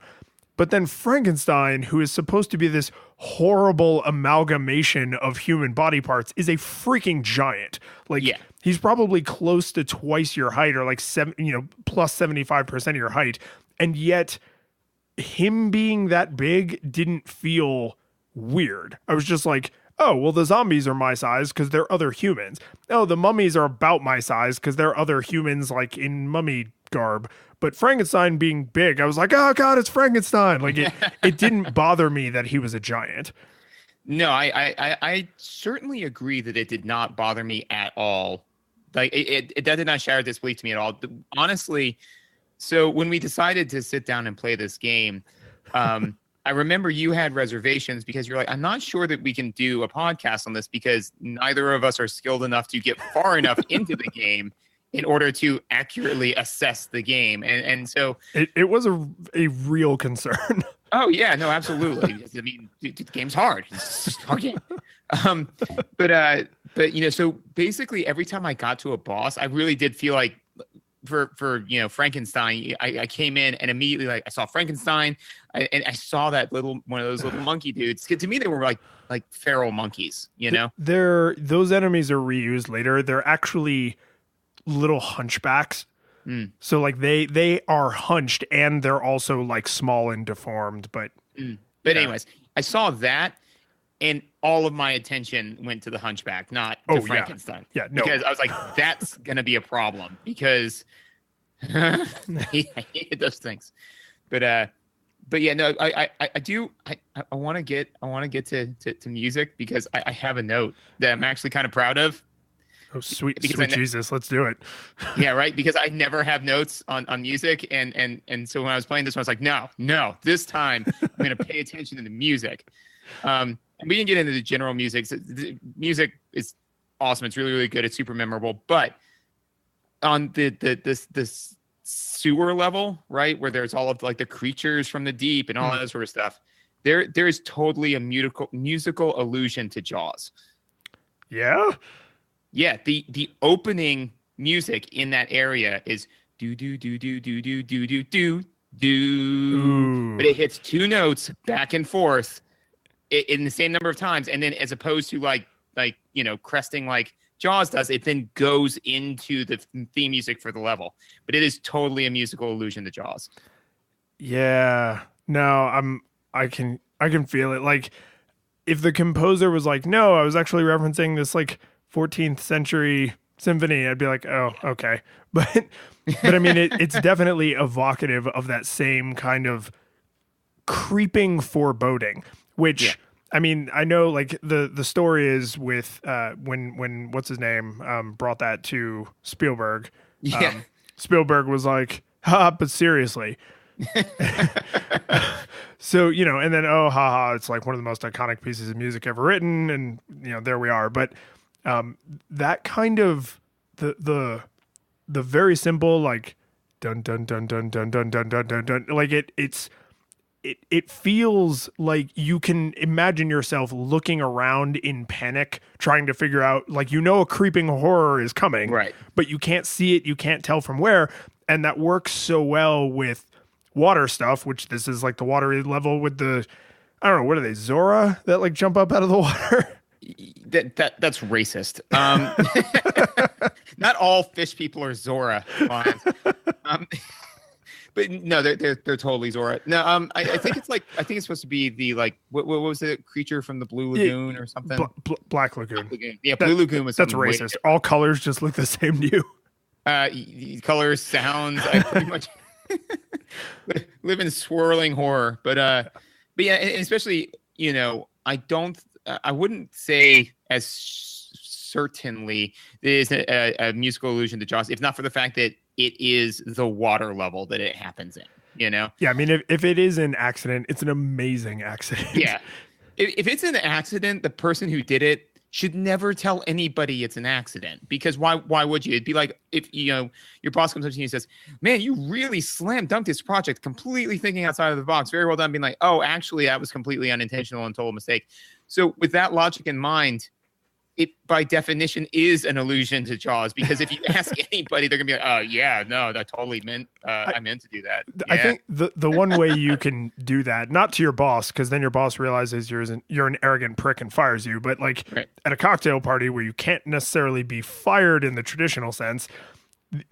But then Frankenstein, who is supposed to be this horrible amalgamation of human body parts, is a freaking giant. Like, yeah. He's probably close to twice your height, or like plus 75% of your height. And yet him being that big didn't feel weird. I was just like, oh, well, the zombies are my size because they're other humans. Oh, the mummies are about my size because they're other humans, like in mummy garb. But Frankenstein being big, I was like, oh God, it's Frankenstein. Like it didn't bother me that he was a giant. No, I certainly agree that it did not bother me at all. Like that did not shatter disbelief to me at all. Honestly, so when we decided to sit down and play this game, I remember you had reservations because you're like, I'm not sure that we can do a podcast on this because neither of us are skilled enough to get far enough into the game in order to accurately assess the game. And so it was a real concern. Oh yeah, no, absolutely. I mean, the game's hard. It's just a hard game. But so basically every time I got to a boss, I really did feel like for Frankenstein, I came in and immediately like I saw Frankenstein and I saw that one of those little monkey dudes. To me, they were like feral monkeys, Those enemies are reused later. They're actually little hunchbacks. So like they are hunched and they're also like small and deformed, but anyways, I saw that and all of my attention went to the hunchback, not to Frankenstein. Yeah, no. Because I was like, that's gonna be a problem because I hate those things. But yeah, no, I want to get to music because I have a note that I'm actually kind of proud of. Oh, sweet Jesus, let's do it. Yeah, right. Because I never have notes on music, and so when I was playing this one, I was like, no, this time I'm going to pay attention to the music. And we didn't get into the general music. So the music is awesome. It's really, really good. It's super memorable. But on this sewer level, right, where there's all of like the creatures from the deep and all that sort of stuff, there is totally a musical allusion to Jaws. Yeah. Yeah, the opening music in that area is do do do do do do do do do do, but it hits two notes back and forth in the same number of times, and then as opposed to like cresting like Jaws does, it then goes into the theme music for the level. But it is totally a musical allusion to Jaws. Yeah, no, I can feel it. Like if the composer was like, no, I was actually referencing this like 14th century symphony, I'd be like, oh, okay. But I mean, it's definitely evocative of that same kind of creeping foreboding, which I mean, I know like the story is with when what's his name brought that to Spielberg. Yeah. Spielberg was like, but seriously. So, and then, it's like one of the most iconic pieces of music ever written. And, there we are. But that kind of the very simple, like dun, dun, dun, dun, dun, dun, dun, dun, dun, dun, like it feels like you can imagine yourself looking around in panic, trying to figure out, like, a creeping horror is coming, right? But you can't see it. You can't tell from where. And that works so well with water stuff, which this is like the watery level with the, I don't know, what are they, Zora that like jump up out of the water? That's racist. Not all fish people are Zora lions. But no, they're totally Zora. No, I think it's supposed to be the like what was the creature from the Blue Lagoon or something? Black Lagoon. Yeah, Blue Lagoon was. That's racist. All colors just look the same to you. Colors, sounds. I pretty much live in swirling horror. But yeah, and especially I wouldn't say as certainly there's a musical allusion to Jaws, if not for the fact that it is the water level that it happens in, Yeah, I mean, if it is an accident, it's an amazing accident. Yeah. If it's an accident, the person who did it should never tell anybody it's an accident, because why would you? It'd be like if, your boss comes up to you and says, man, you really slam dunked this project, completely thinking outside of the box. Very well done. Being like, oh, actually, that was completely unintentional and total mistake. So with that logic in mind, it by definition is an allusion to Jaws, because if you ask anybody, they're gonna be like, "Oh yeah, no, that totally meant I meant to do that." Yeah. I think the one way you can do that, not to your boss, because then your boss realizes you're an arrogant prick and fires you, but like at a cocktail party where you can't necessarily be fired in the traditional sense,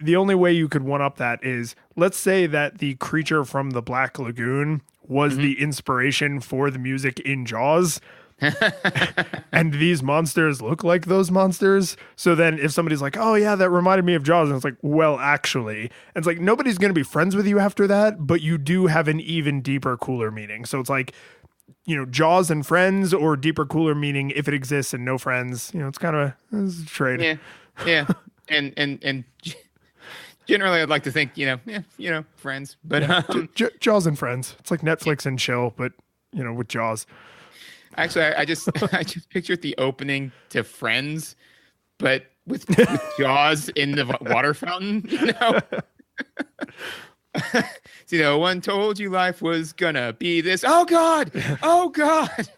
the only way you could one up that is, let's say that the creature from the Black Lagoon was the inspiration for the music in Jaws. And these monsters look like those monsters. So then if somebody's like, oh yeah, that reminded me of Jaws, and it's like, well, actually, and it's like, nobody's going to be friends with you after that, but you do have an even deeper, cooler meaning. So it's like, Jaws and friends, or deeper, cooler meaning if it exists and no friends, it's kind of a trade. Yeah. And generally I'd like to think, friends, but Jaws and friends. It's like Netflix and chill, but with Jaws. Actually, I just pictured the opening to Friends, but with Jaws in the water fountain, you know. See, no one told you life was gonna be this. Oh God! Oh God!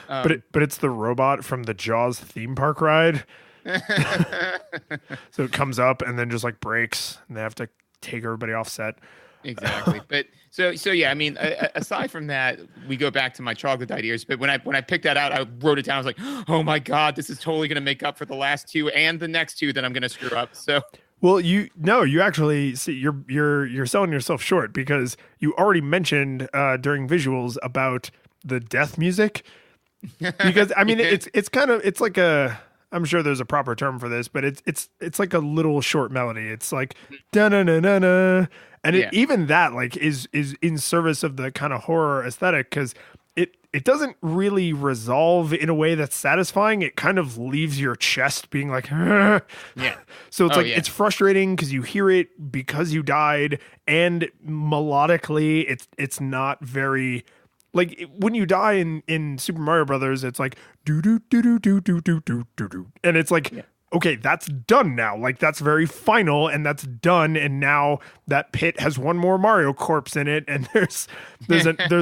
But it's the robot from the Jaws theme park ride. So it comes up and then just like breaks, and they have to take everybody off set. Exactly. But so yeah, I mean, aside from that, we go back to my troglodyte ears. But when I picked that out, I wrote it down. I was like, oh my God, this is totally going to make up for the last two and the next two that I'm going to screw up. So, well, you actually see you're selling yourself short, because you already mentioned during visuals about the death music. Because I mean, it's like a, I'm sure there's a proper term for this, but it's like a little short melody. It's like da na na na na. And even that like is in service of the kind of horror aesthetic, because it doesn't really resolve in a way that's satisfying. It kind of leaves your chest being like, yeah. So it's it's frustrating because you hear it because you died, and melodically it's not very, like when you die in Super Mario Brothers, it's like do do do do do do do do do, and it's like. Yeah. Okay, that's done now. Like that's very final, and that's done. And now that pit has one more Mario corpse in it, and there's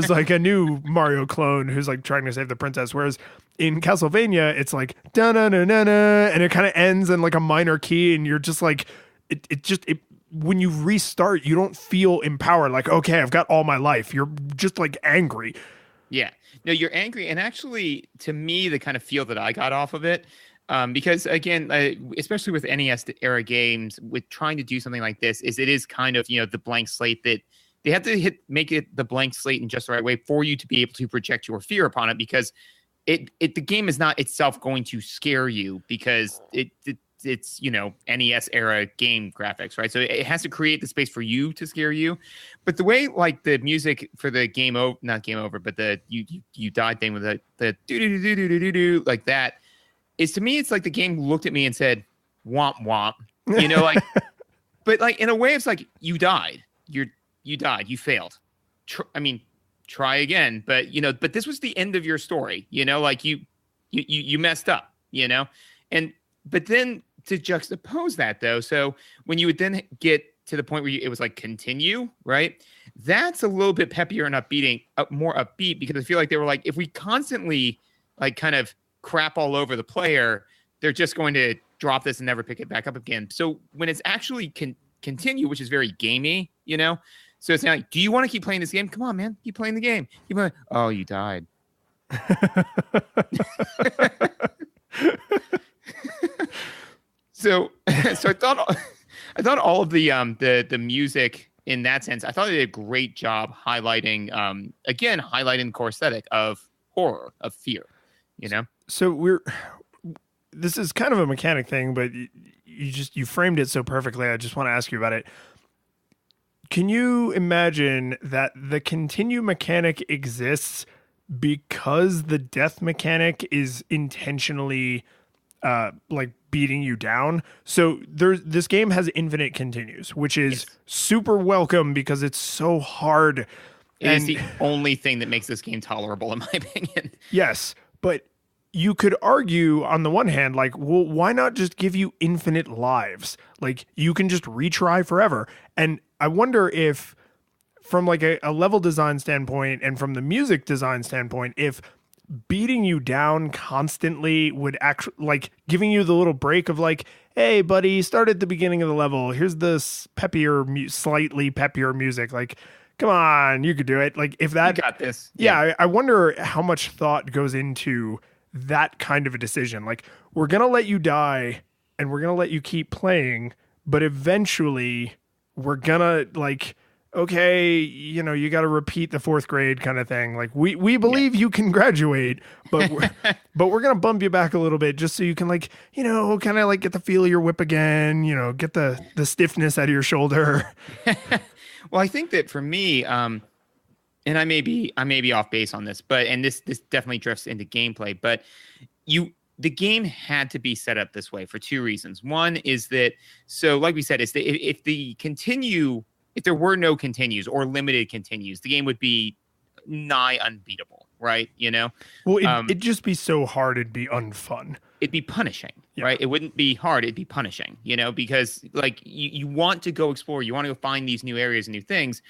like a new Mario clone who's like trying to save the princess. Whereas in Castlevania, it's like da na na na na, and it kind of ends in like a minor key, and you're just like it when you restart, you don't feel empowered. Like, okay, I've got all my life. You're just like angry. Yeah, no, you're angry, and actually, to me, the kind of feel that I got off of it. Because again, especially with NES era games, with trying to do something like this, it is kind of, you know, the blank slate that they have to make it the blank slate in just the right way for you to be able to project your fear upon it, because the game is not itself going to scare you, because it's you know, NES era game graphics, right? So it has to create the space for you to scare you. But the way like the music for the not game over, but the you died thing with the do do do do do do do like that. Is, to me, it's like the game looked at me and said, womp womp, you know, like, but like in a way, it's like you died, you died, you failed. Try again, but you know, but this was the end of your story, you know, like you messed up, you know, but then to juxtapose that though, so when you would then get to the point where it was like continue, right? That's a little bit peppier and more upbeat, because I feel like they were like, if we constantly like kind of crap all over the player, they're just going to drop this and never pick it back up again. So when it's actually continue, which is very gamey, you know, so it's not like, do you want to keep playing this game? Come on, man, keep playing the game. Oh, you died. So I thought all of the music in that sense, I thought they did a great job highlighting the core aesthetic of horror, of fear, you know. So this is kind of a mechanic thing, but you framed it so perfectly. I just want to ask you about it. Can you imagine that the continue mechanic exists because the death mechanic is intentionally like beating you down? So this game has infinite continues, which is super welcome because it's so hard. It is the only thing that makes this game tolerable, in my opinion. Yes, but you could argue on the one hand, like, well, why not just give you infinite lives? Like, you can just retry forever. And I wonder if, from like a level design standpoint and from the music design standpoint, if beating you down constantly would actually, like, giving you the little break of like, hey, buddy, start at the beginning of the level. Here's this slightly peppier music. Like, come on, you could do it. Like, if that, you got this. Yeah, I wonder how much thought goes into that kind of a decision. Like, we're going to let you die and we're going to let you keep playing, but eventually we're going to, like, okay, you know, you got to repeat the 4th grade kind of thing. Like, we believe you can graduate, but we're going to bump you back a little bit just so you can, like, you know, kind of like get the feel of your whip again, you know, get the stiffness out of your shoulder. Well, I think that for me, and I may be off base on this, but this definitely drifts into gameplay, but the game had to be set up this way for 2 reasons. One is that, so like we said, is that if there were no continues or limited continues, the game would be nigh unbeatable, right? You know, Well, it'd just be so hard, it'd be unfun. it'd be punishing, Yeah. right? It wouldn't be hard, it'd be punishing, you know, because like you want to go explore, you want to go find these new areas and new things,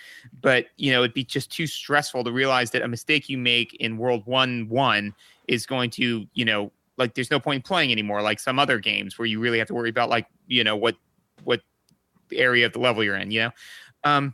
but you know, it'd be just too stressful to realize that a mistake you make in World 1-1 is going to, you know, like there's no point in playing anymore, like some other games where you really have to worry about like, you know, what area of the level you're in, you know?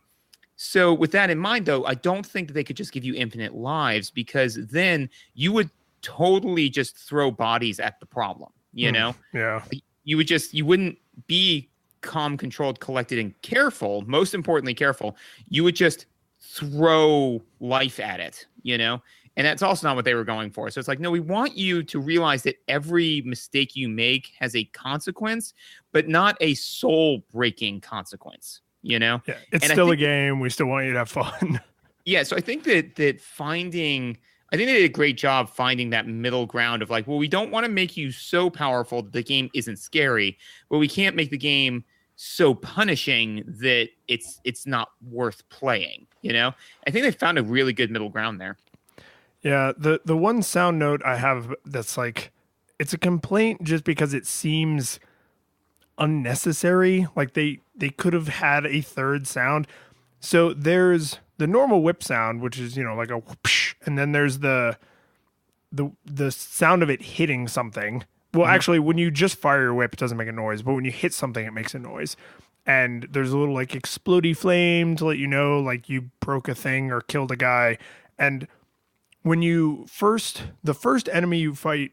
So with that in mind, though, I don't think that they could just give you infinite lives, because then you would totally just throw bodies at the problem, you know? Yeah. You wouldn't be calm, controlled, collected, and careful. Most importantly, careful. You would just throw life at it, you know? And that's also not what they were going for. So it's like, no, we want you to realize that every mistake you make has a consequence, but not a soul-breaking consequence, you know? Yeah, it's still a game. We still want you to have fun. Yeah, so I think that I think they did a great job finding that middle ground of like, well, we don't want to make you so powerful that the game isn't scary, but we can't make the game so punishing that it's not worth playing, you know? I think they found a really good middle ground there. Yeah, the one sound note I have that's like, it's a complaint just because it seems unnecessary. Like they could have had a third sound. So there's the normal whip sound, which is, you know, like a whoosh, and then there's the sound of it hitting something. Well, actually, when you just fire your whip, it doesn't make a noise, but when you hit something, it makes a noise. And there's a little like explodey flame to let you know like you broke a thing or killed a guy. And when the first enemy you fight,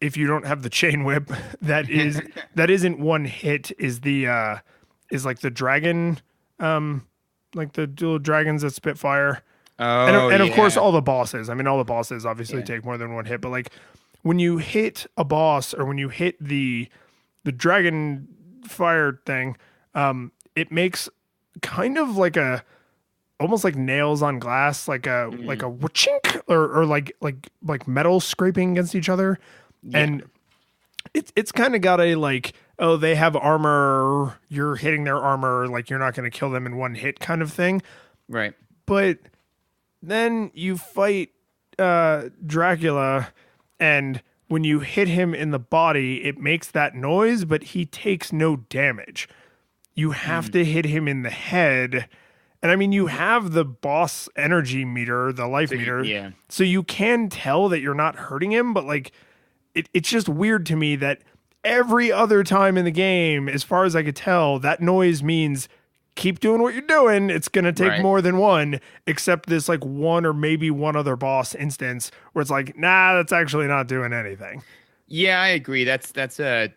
if you don't have the chain whip, that isn't one hit, is like the dragon, like the little dragons that spit fire. Oh, and of course all the bosses. I mean, all the bosses obviously take more than one hit, but like when you hit a boss or when you hit the dragon fire thing, it makes kind of like almost like nails on glass, like a wachink or like metal scraping against each other. Yeah. And it's kind of got a like, oh, they have armor, you're hitting their armor, like you're not going to kill them in one hit kind of thing. Right. But then you fight Dracula, and when you hit him in the body, it makes that noise, but he takes no damage. You have to hit him in the head. And I mean, you have the boss energy meter, the life meter. Yeah. So you can tell that you're not hurting him, but like, it's just weird to me that every other time in the game, as far as I could tell, that noise means keep doing what you're doing. It's going to take more than one, except this like one or maybe one other boss instance where it's like, nah, that's actually not doing anything. Yeah, I agree. That's yeah.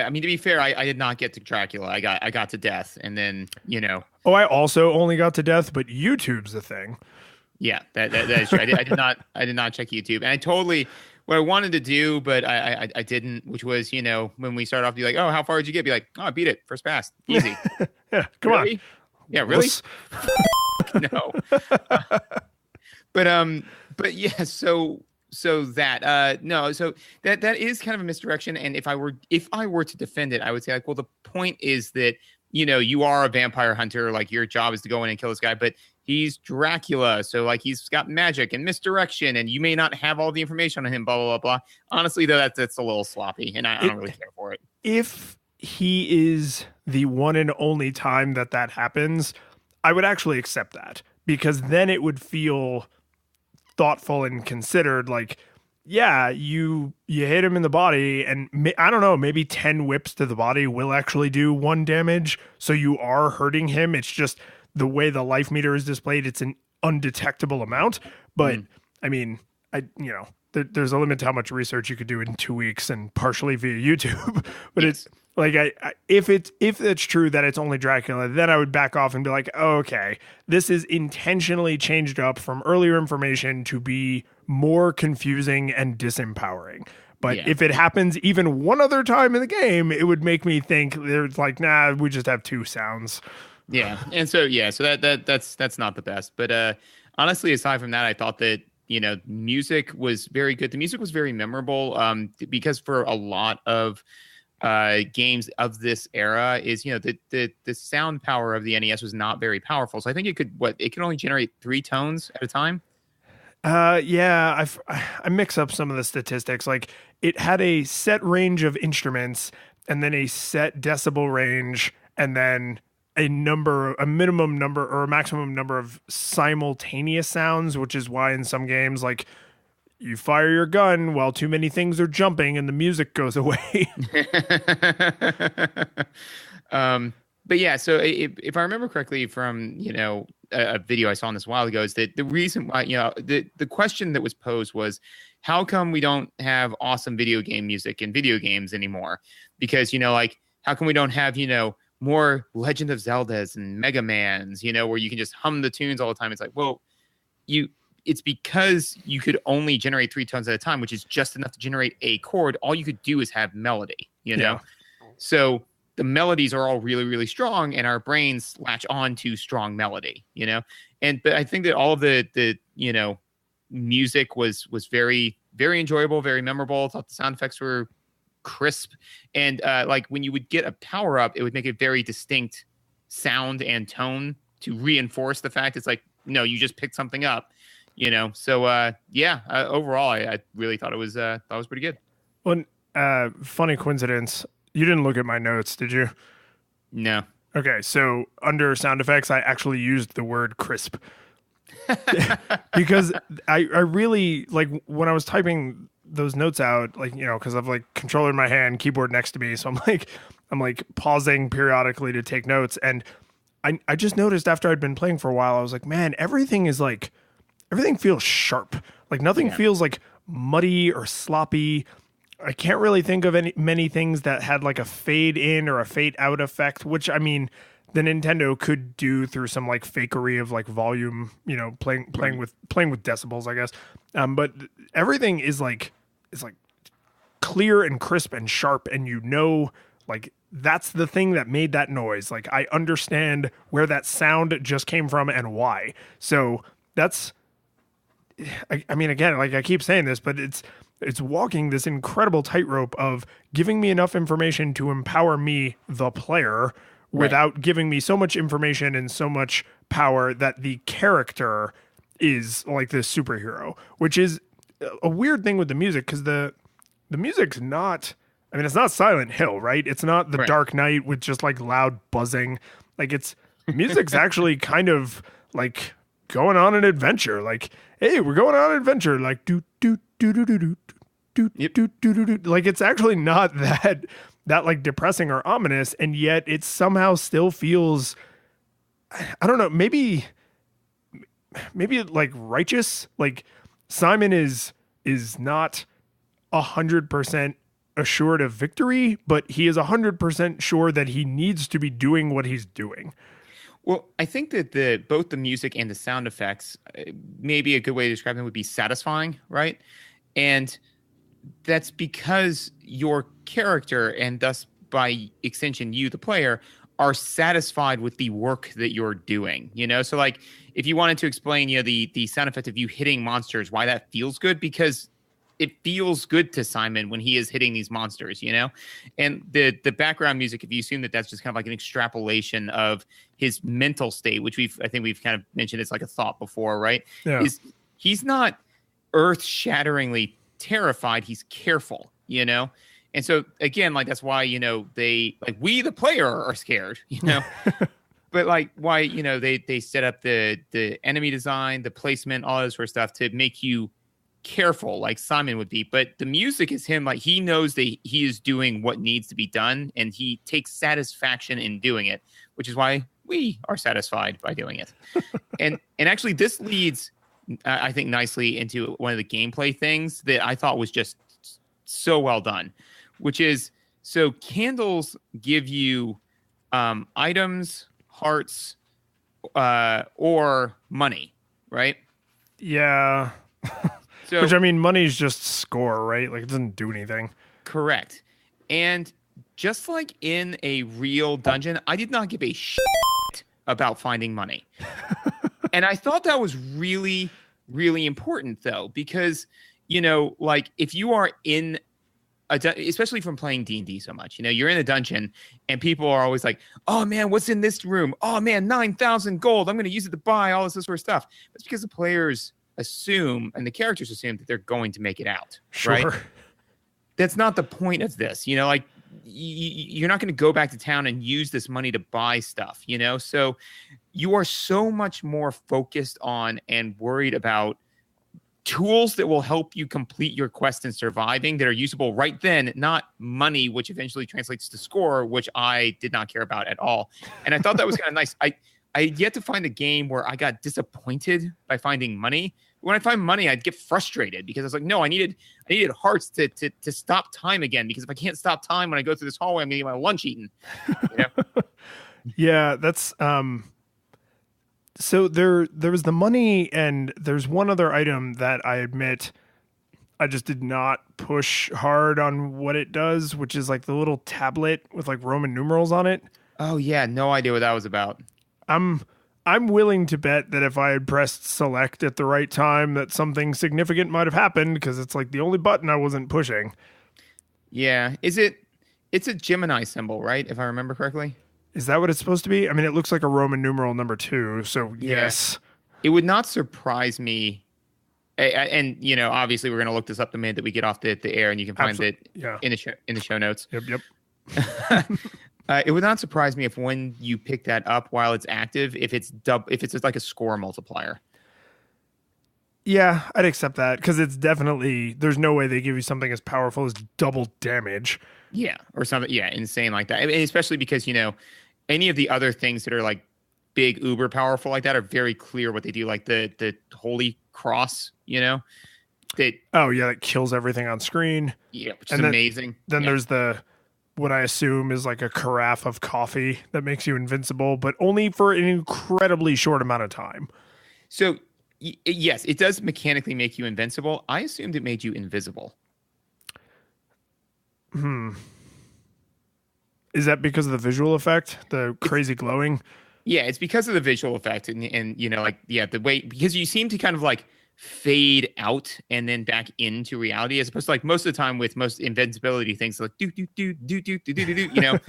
I mean, to be fair, I did not get to Dracula. I got to death, and then, you know. Oh, I also only got to death, but YouTube's a thing. Yeah, that is true. I did not check YouTube, and I totally what I wanted to do, but I didn't. Which was, you know, when we start off, be like, oh, how far did you get? Be like, oh, I beat it first pass, easy. Yeah, come on. Yeah, really? No. But yeah, so that that is kind of a misdirection. And if I were to defend it, I would say like, well, the point is that, you know, you are a vampire hunter, like your job is to go in and kill this guy, but he's Dracula, so like he's got magic and misdirection, and you may not have all the information on him, blah blah blah blah. Honestly, though, that's a little sloppy, and I don't really care for it. If he is the one and only time that happens, I would actually accept that, because then it would feel thoughtful and considered. Like, yeah, you hit him in the body, and I don't know, maybe 10 whips to the body will actually do 1 damage, so you are hurting him. It's just the way the life meter is displayed, it's an undetectable amount. But I mean, there's a limit to how much research you could do in 2 weeks and partially via YouTube. But it's like, if it's true that it's only Dracula, then I would back off and be like, oh, okay, this is intentionally changed up from earlier information to be more confusing and disempowering. But if it happens even one other time in the game, it would make me think there's like, nah, we just have 2 sounds. Yeah. And so that's not the best. But honestly, aside from that, I thought that, you know, music was very good. The music was very memorable, because for a lot of games of this era is, you know, the sound power of the NES was not very powerful. So I think it could only generate 3 tones at a time. Yeah, I mix up some of the statistics. Like it had a set range of instruments and then a set decibel range and then a minimum number or a maximum number of simultaneous sounds, which is why in some games, like you fire your gun while too many things are jumping and the music goes away. But yeah, so if I remember correctly from, a video I saw on this a while ago, is that the reason why, the question that was posed was, how come we don't have awesome video game music in video games anymore? Because, like, how come we don't have, more Legend of Zeldas and Mega Mans, where you can just hum the tunes all the time? It's like, well, it's because you could only generate 3 tones at a time, which is just enough to generate a chord. All you could do is have melody, Yeah. So the melodies are all really, really strong, and our brains latch on to strong melody, but I think that all of the music was very, very enjoyable, very memorable. I thought the sound effects were crisp, and like when you would get a power up, it would make a very distinct sound and tone to reinforce the fact it's like, no, you just picked something up, So overall, I really thought it was pretty good. Well, funny coincidence. You didn't look at my notes, did you? No. Okay, so under sound effects, I actually used the word crisp. Because I really, like, when I was typing those notes out, like, because I've like controller in my hand, keyboard next to me, so I'm like pausing periodically to take notes, and I just noticed after I'd been playing for a while, I was like, man, everything feels sharp. Like nothing feels like muddy or sloppy. I can't really think of many things that had like a fade in or a fade out effect, which I mean, the Nintendo could do through some like fakery of like volume, playing with decibels, I guess. But everything is like clear and crisp and sharp, and like that's the thing that made that noise. Like I understand where that sound just came from and why. So that's, I mean, again, like I keep saying this, but it's walking this incredible tightrope of giving me enough information to empower me, the player, without giving me so much information and so much power that the character is like this superhero, which is a weird thing with the music, because the music's not, I mean, it's not Silent Hill, right? It's not the Dark Knight with just like loud buzzing. Like music's actually kind of like going on an adventure. Like, hey, we're going on an adventure. Like do do do do do do do do do do. Like it's actually not that like depressing or ominous, and yet it somehow still feels, I don't know, maybe like righteous. Like Simon is not 100% assured of victory, but he is 100% sure that he needs to be doing what he's doing. Well, I think that both the music and the sound effects, maybe a good way to describe them would be satisfying, right? And that's because your character, and thus by extension you, the player, are satisfied with the work that you're doing. So like if you wanted to explain, the sound effect of you hitting monsters, why that feels good, because it feels good to Simon when he is hitting these monsters, and the background music, if you assume that that's just kind of like an extrapolation of his mental state, which I think we've kind of mentioned, it's like a thought before, right? Yeah. He's not earth-shatteringly terrified, he's careful, and so again, like that's why they, like, we the player are scared, but like why they set up the enemy design, the placement, all that sort of stuff to make you careful, like Simon would be. But the music is him, like he knows that he is doing what needs to be done, and he takes satisfaction in doing it, which is why we are satisfied by doing it. and actually this leads I think nicely into one of the gameplay things that I thought was just so well done, which is, so candles give you items, hearts, or money, right? Yeah. So, which, I mean, money's just score, right? Like it doesn't do anything. Correct. And just like in a real dungeon, I did not give a shit about finding money. And I thought that was really, really important, though, because, like if you are in especially from playing D&D so much, you're in a dungeon and people are always like, oh man, what's in this room? Oh man, 9,000 gold. I'm going to use it to buy all this sort of stuff. It's because the players assume, and the characters assume, that they're going to make it out. Sure. Right? That's not the point of this. Like you're not going to go back to town and use this money to buy stuff, So you are so much more focused on and worried about tools that will help you complete your quest and surviving that are usable right then, not money, which eventually translates to score, which I did not care about at all. And I thought that was kind of nice. I had yet to find a game where I got disappointed by finding money. When I find money, I'd get frustrated because I was like, no, I needed hearts to stop time again, because if I can't stop time when I go through this hallway, I'm gonna get my lunch eaten. Yeah, that's so there was the money, and there's one other item that I admit I just did not push hard on what it does, which is like the little tablet with like Roman numerals on it. Oh yeah, no idea what that was about. I'm willing to bet that if I had pressed select at the right time, that something significant might have happened, because it's like the only button I wasn't pushing. Yeah. It's a Gemini symbol, right? If I remember correctly. Is that what it's supposed to be? I mean, it looks like a Roman numeral number 2. So yes. It would not surprise me. And obviously we're going to look this up the minute that we get off the air, and you can find it in the show notes. Yep. It would not surprise me if when you pick that up while it's active, if it's like a score multiplier. Yeah, I'd accept that, because it's definitely, there's no way they give you something as powerful as double damage. Yeah, or something. Yeah, insane like that. I mean, especially because any of the other things that are like big uber powerful like that are very clear what they do. Like the Holy Cross, that. Oh yeah, that kills everything on screen. Yeah, which is amazing. Then there's what I assume is like a carafe of coffee that makes you invincible, but only for an incredibly short amount of time. So, yes, it does mechanically make you invincible. I assumed it made you invisible. Is that because of the visual effect, the crazy glowing? Yeah, it's because of the visual effect, and the way, because you seem to kind of like fade out and then back into reality, as opposed to like most of the time with most invincibility things, like do do do do do do do do, and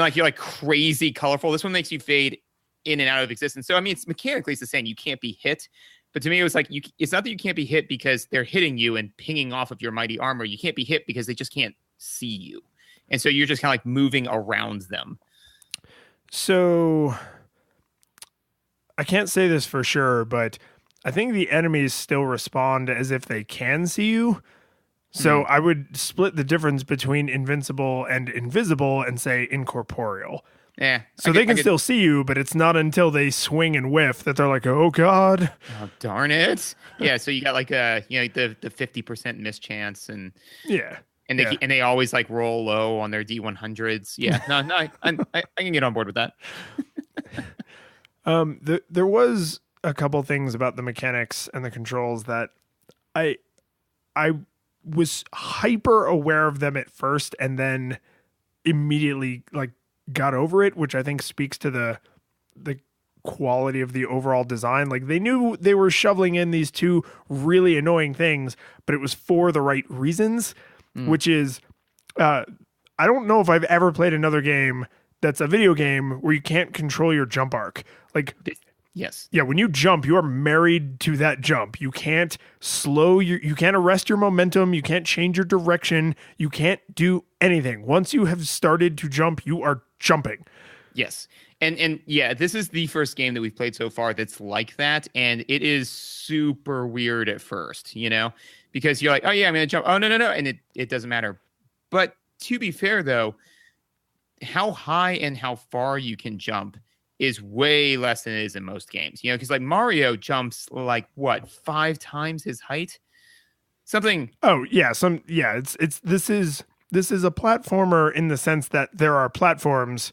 like you're like crazy colorful. This one makes you fade in and out of existence. So I mean, it's mechanically it's the same. You can't be hit, but to me it was like it's not that you can't be hit because they're hitting you and pinging off of your mighty armor. You can't be hit because they just can't see you, and so you're just kind of like moving around them. So I can't say this for sure, but I think the enemies still respond as if they can see you. So I would split the difference between invincible and invisible and say incorporeal. Yeah. So they can still see you, but it's not until they swing and whiff that they're like, oh God. Oh, darn it. Yeah. So you got like the 50% miss chance, and they always like roll low on their D100s. Yeah. No, I can get on board with that. There was a couple things about the mechanics and the controls that I was hyper aware of them at first, and then immediately like got over it, which I think speaks to the quality of the overall design. Like they knew they were shoveling in these two really annoying things, but it was for the right reasons, which is I don't know if I've ever played another game that's a video game where you can't control your jump arc. Like, yes. Yeah, when you jump, you are married to that jump. You can't you can't arrest your momentum, you can't change your direction, you can't do anything. Once you have started to jump, you are jumping. Yes. And yeah, this is the first game that we've played so far that's like that, and it is super weird at first, because you're like, oh yeah, I'm going to jump. Oh, no, and it doesn't matter. But to be fair, though, how high and how far you can jump is way less than it is in most games, because like Mario jumps like 5 times his height, something. Oh yeah. This is a platformer in the sense that there are platforms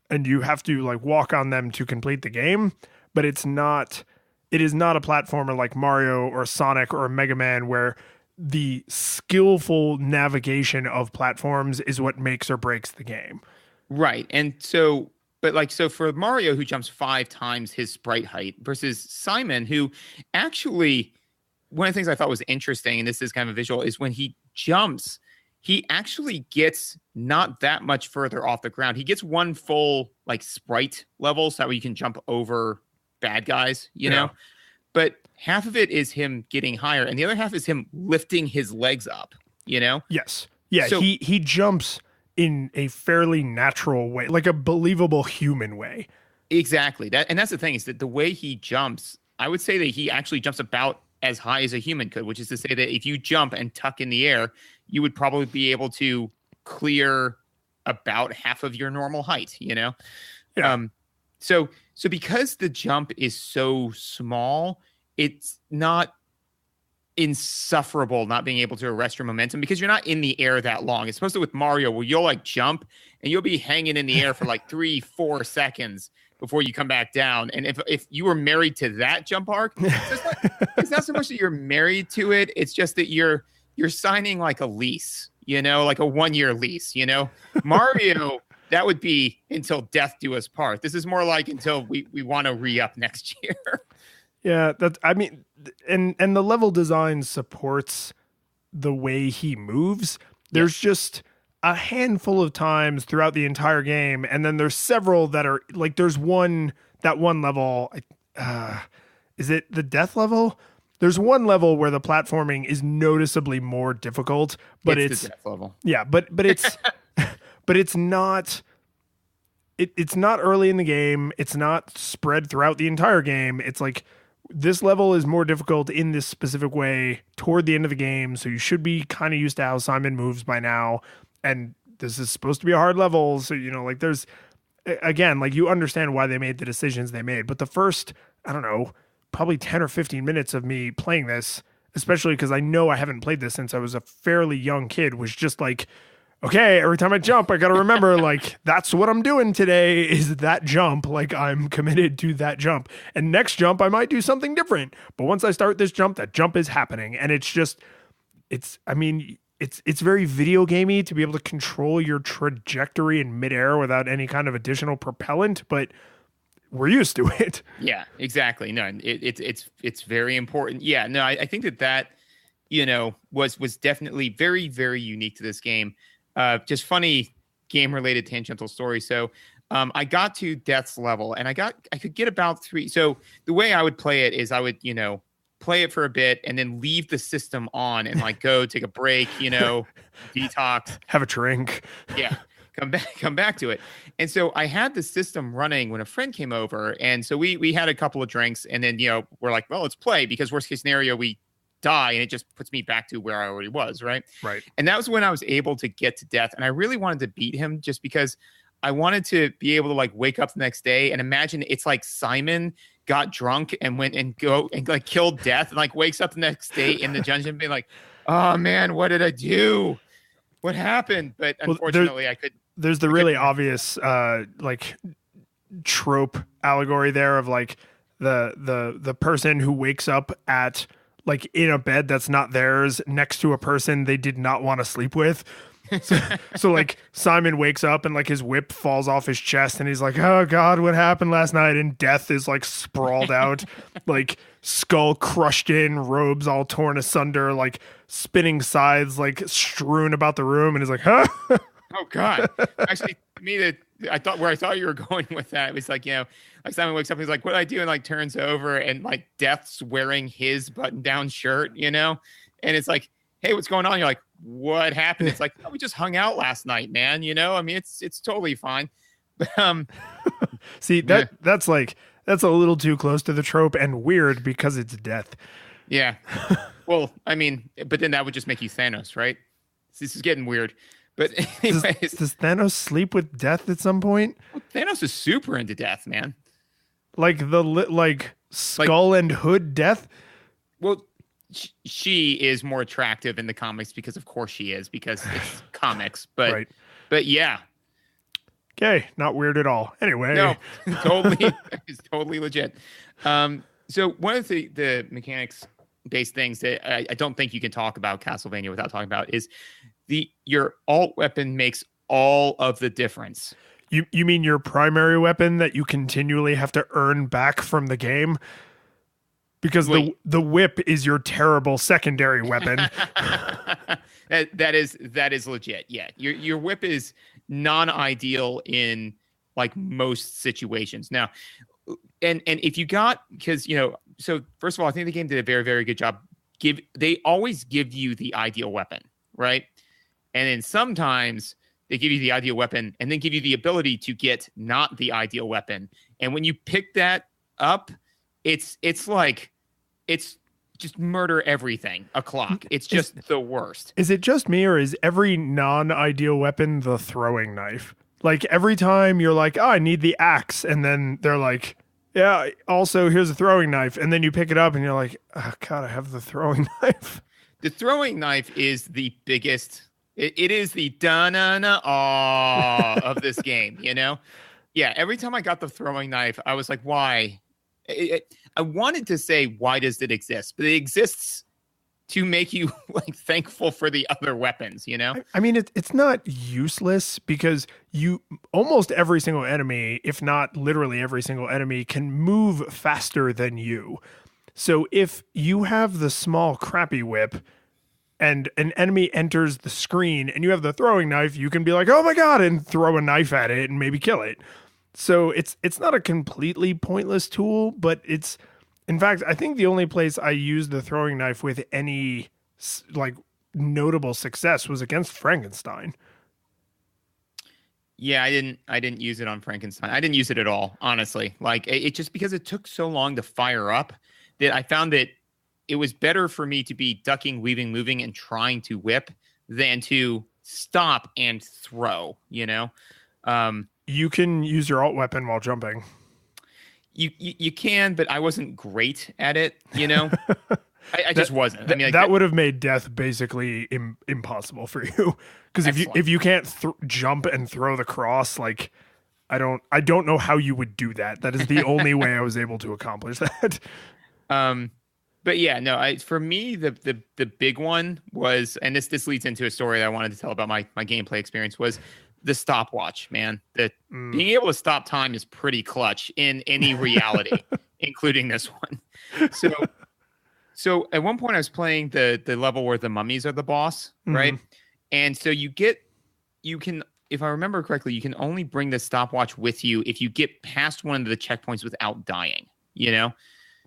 and you have to like walk on them to complete the game, but it is not a platformer like Mario or Sonic or Mega Man, where the skillful navigation of platforms is what makes or breaks the game. Right. And so, so for Mario, who jumps 5 times his sprite height, versus Simon, who actually, one of the things I thought was interesting, and this is kind of a visual, is when he jumps, he actually gets not that much further off the ground. He gets one full like sprite level, so that way you can jump over bad guys, know? But half of it is him getting higher, and the other half is him lifting his legs up. Yes. Yeah. So, He jumps in a fairly natural way, like a believable human way. exactly. That's the thing, is that the way he jumps, I would say that he actually jumps about as high as a human could, which is to say that if you jump and tuck in the air, you would probably be able to clear about half of your normal height, Yeah. So because the jump is so small, it's not insufferable not being able to arrest your momentum, because you're not in the air that long. It's supposed to with Mario, where you'll like jump and you'll be hanging in the air for like 3-4 seconds before you come back down. And if you were married to that jump arc, it's not so much that you're married to it. It's just that you're signing like a lease, like a 1-year lease, Mario, that would be until death do us part. This is more like until we want to re-up next year. Yeah. And the level design supports the way he moves. There's just a handful of times throughout the entire game, and then there's several that are like, there's one level, is it the death level? There's one level where the platforming is noticeably more difficult, but it's the death level. Yeah, but it's but it's not early in the game. It's not spread throughout the entire game. It's like, this level is more difficult in this specific way toward the end of the game, so you should be kind of used to how Simon moves by now. And this is supposed to be a hard level, so like there's, again, like, you understand why they made the decisions they made. But the first, I don't know, probably 10 or 15 minutes of me playing this, especially because I know I haven't played this since I was a fairly young kid, was just like, okay, every time I jump, I got to remember, like, that's what I'm doing today, is that jump. Like, I'm committed to that jump. And next jump, I might do something different. But once I start this jump, that jump is happening. And it's very video gamey to be able to control your trajectory in midair without any kind of additional propellant, but we're used to it. Yeah, exactly. No, it's very important. Yeah, no, I think that was definitely very, very unique to this game. Just funny game-related tangential story. So I got to Death's level, and I could get about 3. So the way I would play it is I would, play it for a bit and then leave the system on and like go take a break, detox, have a drink. Yeah. Come back to it. And so I had the system running when a friend came over. And so we had a couple of drinks, and then, we're like, well, let's play, because worst case scenario, we die and it just puts me back to where I already was. Right. And that was when I was able to get to Death. And I really wanted to beat him, just because I wanted to be able to like wake up the next day and imagine it's like Simon got drunk and went and go and like killed Death, and like wakes up the next day in the dungeon being like, oh man, what did I do? What happened? But unfortunately, I couldn't. There's the really obvious like trope allegory there of like the person who wakes up at like in a bed that's not theirs next to a person they did not want to sleep with. So like Simon wakes up and like his whip falls off his chest and he's like, oh God, what happened last night? And Death is like sprawled out, like skull crushed in, robes all torn asunder, like spinning scythes like strewn about the room, and he's like, huh? Oh God. Actually, to me, I thought you were going with that, it was like, like Simon wakes up and he's like, what did I do? And like turns over and like Death's wearing his button down shirt, and it's like, hey, what's going on? You're like, what happened? It's like, oh, we just hung out last night, man. I mean, it's totally fine. But, see, that's a little too close to the trope and weird because it's Death. Yeah. Well, I mean, but then that would just make you Thanos, right? This is getting weird. But anyways, does Thanos sleep with Death at some point? Well, Thanos is super into Death, man. Like like skull and hood Death? Well, she is more attractive in the comics because of course she is, because it's comics, but right. But yeah. Okay, not weird at all. Anyway. No, it's totally legit. So one of the mechanics based things that I don't think you can talk about Castlevania without talking about is your alt weapon makes all of the difference. You mean your primary weapon that you continually have to earn back from the game? Because the whip is your terrible secondary weapon. that is legit. Yeah. Your whip is non-ideal in like most situations. Now, and if you got, because so first of all, I think the game did a very, very good job. They always give you the ideal weapon, right? And then sometimes they give you the ideal weapon and then give you the ability to get not the ideal weapon. And when you pick that up, it's just murder everything o'clock. It's just the worst. Is it just me, or is every non-ideal weapon the throwing knife? Like every time you're like, oh, I need the axe, and then they're like, yeah, also here's a throwing knife, and then you pick it up and you're like, oh God, I have the throwing knife. The throwing knife is the biggest. It is the da-na-na-aw of this game, you know? Yeah, every time I got the throwing knife, I was like, why? I wanted to say, why does it exist? But it exists to make you like thankful for the other weapons, you know? I mean, it's not useless because almost every single enemy, if not literally every single enemy, can move faster than you. So if you have the small crappy whip and an enemy enters the screen and you have the throwing knife, you can be like, oh my God, and throw a knife at it and maybe kill it. So it's not a completely pointless tool, but it's, in fact, I think the only place I used the throwing knife with any like notable success was against Frankenstein. Yeah, I didn't use it on Frankenstein. I didn't use it at all, honestly. Like it just because it took so long to fire up that I found that it was better for me to be ducking, weaving, moving, and trying to whip than to stop and throw, you know? You can use your alt weapon while jumping. You can, but I wasn't great at it, you know? I just wasn't. I mean, like, that would have made death basically impossible for you. Because if you can't jump and throw the cross, like I don't know how you would do that. That is the only way I was able to accomplish that. But yeah, no, for me, the big one was, and this leads into a story that I wanted to tell about my gameplay experience, was the stopwatch, man. Being able to stop time is pretty clutch in any reality, including this one. So at one point I was playing the level where the mummies are the boss, right? And so you can, if I remember correctly, you can only bring the stopwatch with you if you get past one of the checkpoints without dying, you know?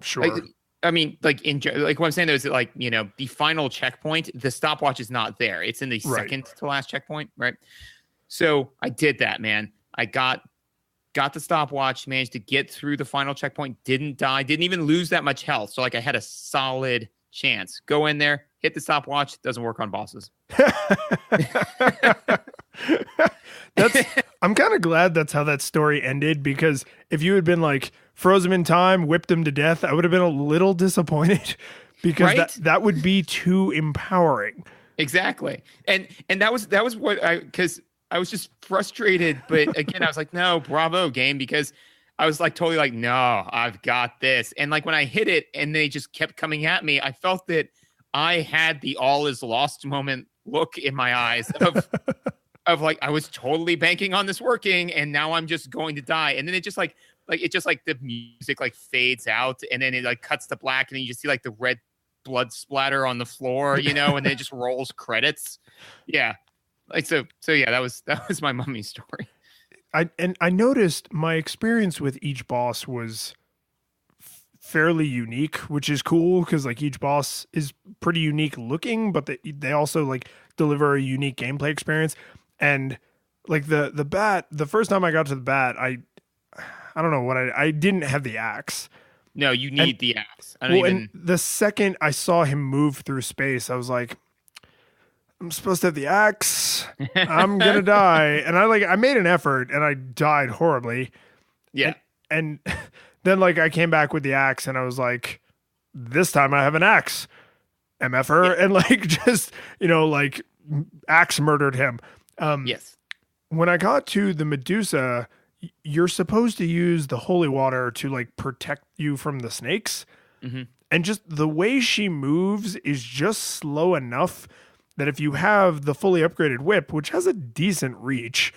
Sure. I mean, like what I'm saying though is that, like, you know, the final checkpoint, the stopwatch is not there. It's in the second to last checkpoint, right? So I did that, man. I got the stopwatch, managed to get through the final checkpoint, didn't die, didn't even lose that much health. So like I had a solid chance. Go in there, hit the stopwatch, doesn't work on bosses. I'm kind of glad that's how that story ended, because if you had been like froze him in time, whipped him to death, I would have been a little disappointed, because that would be too empowering. Exactly. And that was what because I was just frustrated, but again, I was like, no, bravo game, because I was like totally like, no, I've got this. And like when I hit it and they just kept coming at me, I felt that I had the all is lost moment look in my eyes of like, I was totally banking on this working and now I'm just going to die. And then it just like the music like fades out and then it like cuts to black and then you just see like the red blood splatter on the floor, you know, and then it just rolls credits. Yeah. Like, so yeah, that was my mummy story. I noticed my experience with each boss was fairly unique, which is cool, because like each boss is pretty unique looking, but they also like deliver a unique gameplay experience. And like the bat, the first time I got to the bat, I don't know what I didn't have the axe. No, you need the axe. And the second I saw him move through space, I was like, I'm supposed to have the axe. I'm gonna die. And I made an effort and I died horribly. Yeah. And then like I came back with the axe and I was like, this time I have an axe. MFer. Yeah. And like just, you know, like axe murdered him. Yes. When I got to the Medusa, you're supposed to use the holy water to like protect you from the snakes. Mm-hmm. And just the way she moves is just slow enough that if you have the fully upgraded whip, which has a decent reach,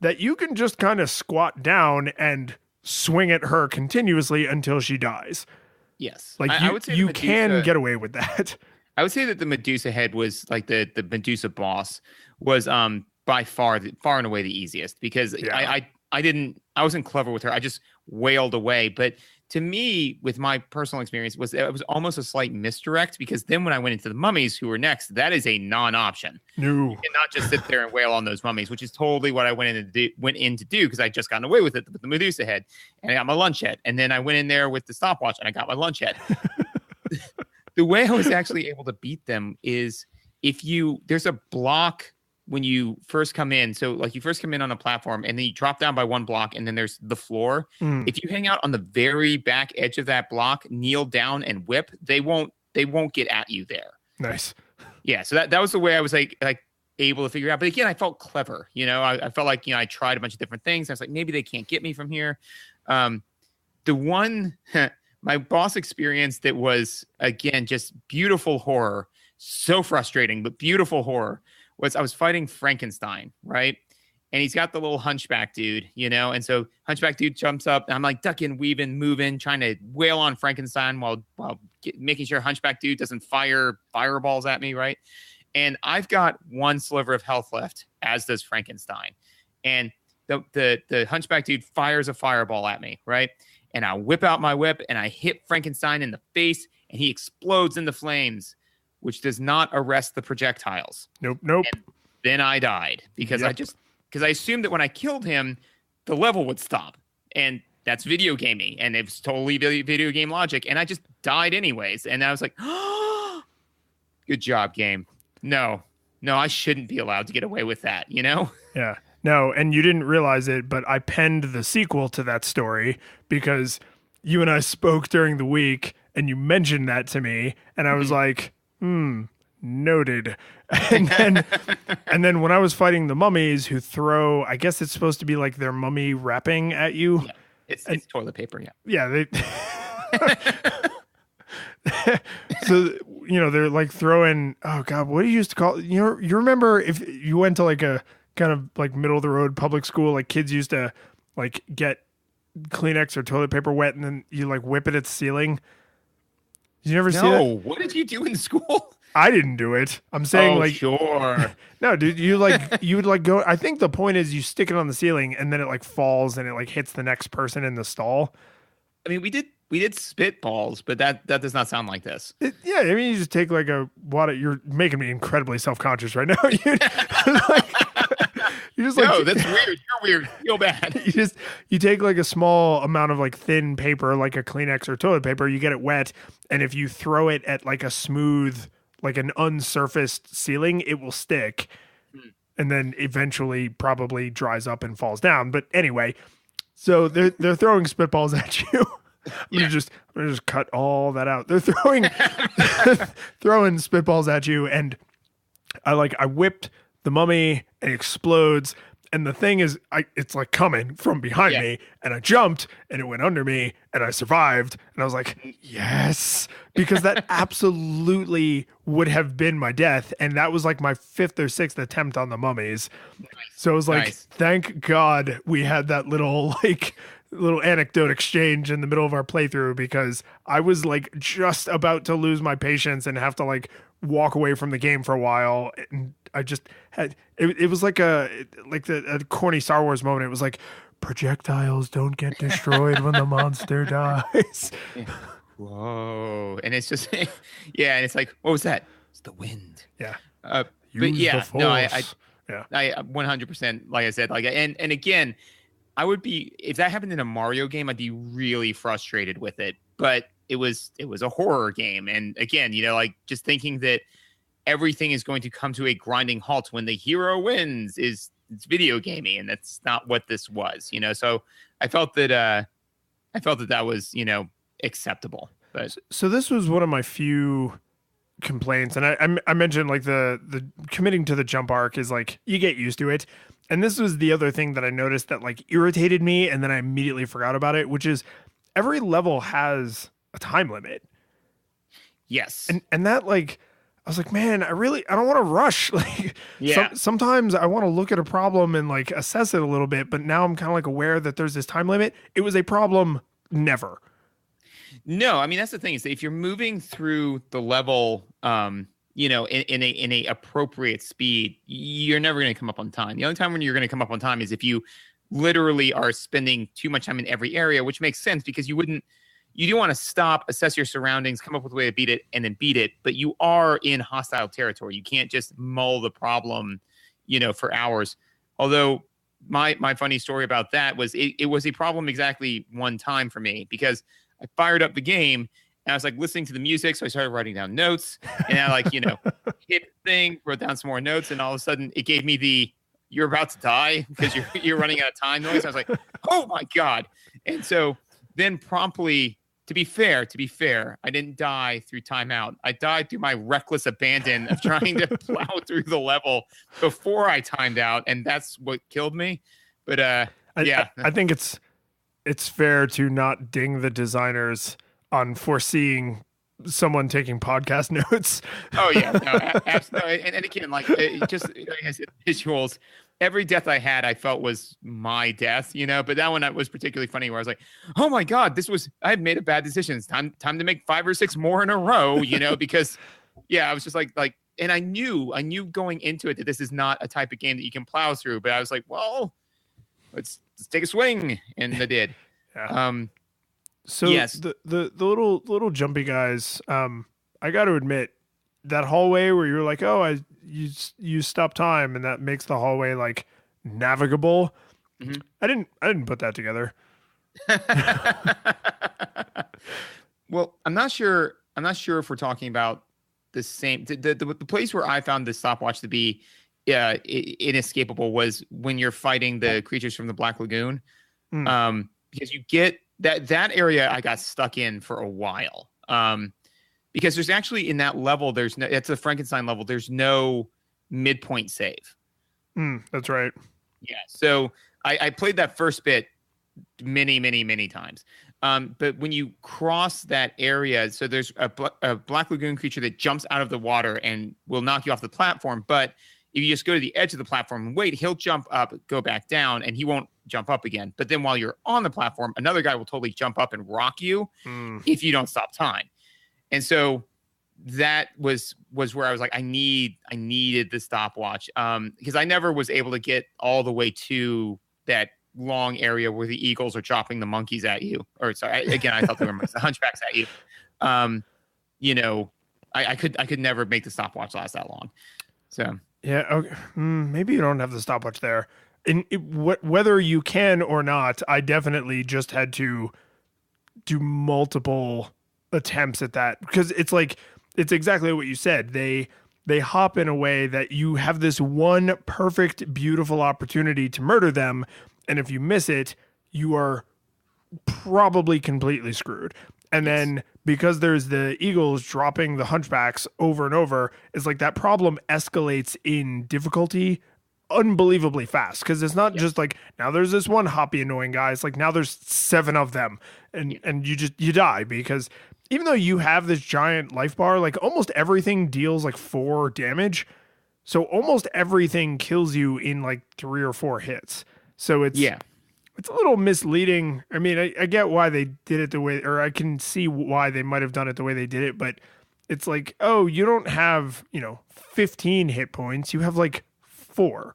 that you can just kind of squat down and swing at her continuously until she dies. Yes. Like I would say you can get away with that. I would say that the Medusa head was like the Medusa boss was by far and away the easiest, because I wasn't clever with her. I just wailed away. But to me, with my personal experience, it was almost a slight misdirect, because then when I went into the mummies who were next, that is a non-option. No. You cannot just sit there and wail on those mummies, which is totally what I went in to do because I just gotten away with it with the Medusa head, and I got my lunch head, and then I went in there with the stopwatch and I got my lunch head. The way I was actually able to beat them is there's a block when you first come in. So like you first come in on a platform and then you drop down by one block and then there's the floor. If you hang out on the very back edge of that block, kneel down and whip, they won't get at you there. Nice. Yeah. So that was the way I was like able to figure out. But again, I felt clever, I felt like, I tried a bunch of different things. I was like, maybe they can't get me from here. The one, my boss experience that was, again, just beautiful horror, so frustrating, but beautiful horror, was I was fighting Frankenstein, right? And he's got the little hunchback dude, and so hunchback dude jumps up, and I'm like ducking, weaving, moving, trying to wail on Frankenstein while making sure hunchback dude doesn't fire fireballs at me, right? And I've got one sliver of health left, as does Frankenstein. And the hunchback dude fires a fireball at me, right? And I whip out my whip and I hit Frankenstein in the face, and he explodes into flames, which does not arrest the projectiles. Nope. And then I died because I assumed that when I killed him, the level would stop. And that's video gaming, and it's totally video game logic. And I just died anyways. And I was like, oh, good job, game. No, I shouldn't be allowed to get away with that, Yeah. No, and you didn't realize it, but I penned the sequel to that story because you and I spoke during the week and you mentioned that to me, and I was like, noted. And then when I was fighting the mummies who throw, I guess it's supposed to be like their mummy wrapping at you. Yeah. It's toilet paper, yeah. Yeah, they so they're like throwing, oh god, what do you used to call, you remember if you went to like a kind of like middle of the road public school, like kids used to like get Kleenex or toilet paper wet and then you like whip it at the ceiling? Did you never see that? No, what did you do in school? I didn't do it. I'm saying sure. No, dude, you would like go, I think the point is you stick it on the ceiling and then it like falls and it like hits the next person in the stall. I mean, we did spitballs, but that does not sound like this. Yeah, I mean, you just take like a water. You're making me incredibly self-conscious right now. You just no, that's weird. You're weird. Feel bad. You take like a small amount of like thin paper, like a Kleenex or toilet paper. You get it wet, and if you throw it at like a smooth, like an unsurfaced ceiling, it will stick, and then eventually probably dries up and falls down. But anyway, so they're throwing spitballs at you. I'm gonna just cut all that out. They're throwing spitballs at you, and I whipped the mummy and it explodes, and the thing is it's like coming from behind me, and I jumped and it went under me and I survived, and I was like, yes, because that absolutely would have been my death, and that was like my 5th or 6th attempt on the mummies. So it was like, thank God we had that little anecdote exchange in the middle of our playthrough, because I was like just about to lose my patience and have to like walk away from the game for a while, and I just had it was like a corny Star Wars moment. It was like, projectiles don't get destroyed when the monster dies. Yeah. Whoa. And it's just and it's like, what was that? It's the wind. Yeah. But yeah, no, I 100%, like I said, like, and again, I would be, if that happened in a Mario game, I'd be really frustrated with it. But it was a horror game, and again, like just thinking that everything is going to come to a grinding halt when the hero wins it's video gaming, and that's not what this was. So I felt that that was acceptable. But so this was one of my few complaints, and I mentioned like the committing to the jump arc is like you get used to it. And this was the other thing that I noticed that like irritated me, and then I immediately forgot about it, which is every level has a time limit. Yes. And that, like, I was like, man, I don't want to rush. Like, sometimes I want to look at a problem and like assess it a little bit, but now I'm kind of like aware that there's this time limit. It was a problem never. No, I mean, that's the thing, is that if you're moving through the level, in a appropriate speed, you're never going to come up on time. The only time when you're going to come up on time is if you literally are spending too much time in every area, which makes sense because you do want to stop, assess your surroundings, come up with a way to beat it, and then beat it. But you are in hostile territory. You can't just mull the problem, for hours. Although my funny story about that was it was a problem exactly one time for me because I fired up the game and I was like listening to the music. So I started writing down notes and I hit the thing, wrote down some more notes. And all of a sudden it gave me you're about to die because you're running out of time noise. I was like, oh my God. And so then promptly, to be fair, I didn't die through timeout. I died through my reckless abandon of trying to plow through the level before I timed out, and that's what killed me. But I think it's fair to not ding the designers on foreseeing someone taking podcast notes. Oh yeah, no, absolutely. And again, just as visuals. Every death I had, I felt was my death, but that one was particularly funny where I was like, oh my God, I had made a bad decision. It's time to make 5 or 6 more in a row, because I was just like, and I knew going into it that this is not a type of game that you can plow through, but I was like, well, let's take a swing. And I did. Yeah. So yes. the little jumpy guys, I got to admit that hallway where you're like, oh, you stop time and that makes the hallway like navigable. Mm-hmm. I didn't put that together. Well, I'm not sure if we're talking about the same. The place where I found the stopwatch to be inescapable was when you're fighting the creatures from the Black Lagoon. Because you get that area I got stuck in for a while. Because there's actually in that level, it's a Frankenstein level. There's no midpoint save. That's right. Yeah. So I played that first bit many, many, many times. But when you cross that area, so there's a Black Lagoon creature that jumps out of the water and will knock you off the platform. But if you just go to the edge of the platform and wait, he'll jump up, go back down, and he won't jump up again. But then while you're on the platform, another guy will totally jump up and rock you if you don't stop time. And so that was where I was like, I needed the stopwatch because I never was able to get all the way to that long area where the eagles are chopping the monkeys at you. Or sorry, I thought they were the hunchbacks at you. I could never make the stopwatch last that long. So yeah, okay. Maybe you don't have the stopwatch there. Whether you can or not, I definitely just had to do multiple attempts at that because it's exactly what you said. They hop in a way that you have this one perfect, beautiful opportunity to murder them, and if you miss it, you are probably completely screwed. And then because there's the eagles dropping the hunchbacks over and over, it's like that problem escalates in difficulty unbelievably fast because it's not just like now there's this one hoppy annoying guy. It's like now there's 7 of them, and you die because even though you have this giant life bar, like almost everything deals like 4 damage, so almost everything kills you in like 3 or 4 hits. So it's a little misleading. I mean, I get why they did it the way, or I can see why they might have done it the way they did it, but it's like, oh, you don't have 15 hit points, you have like 4.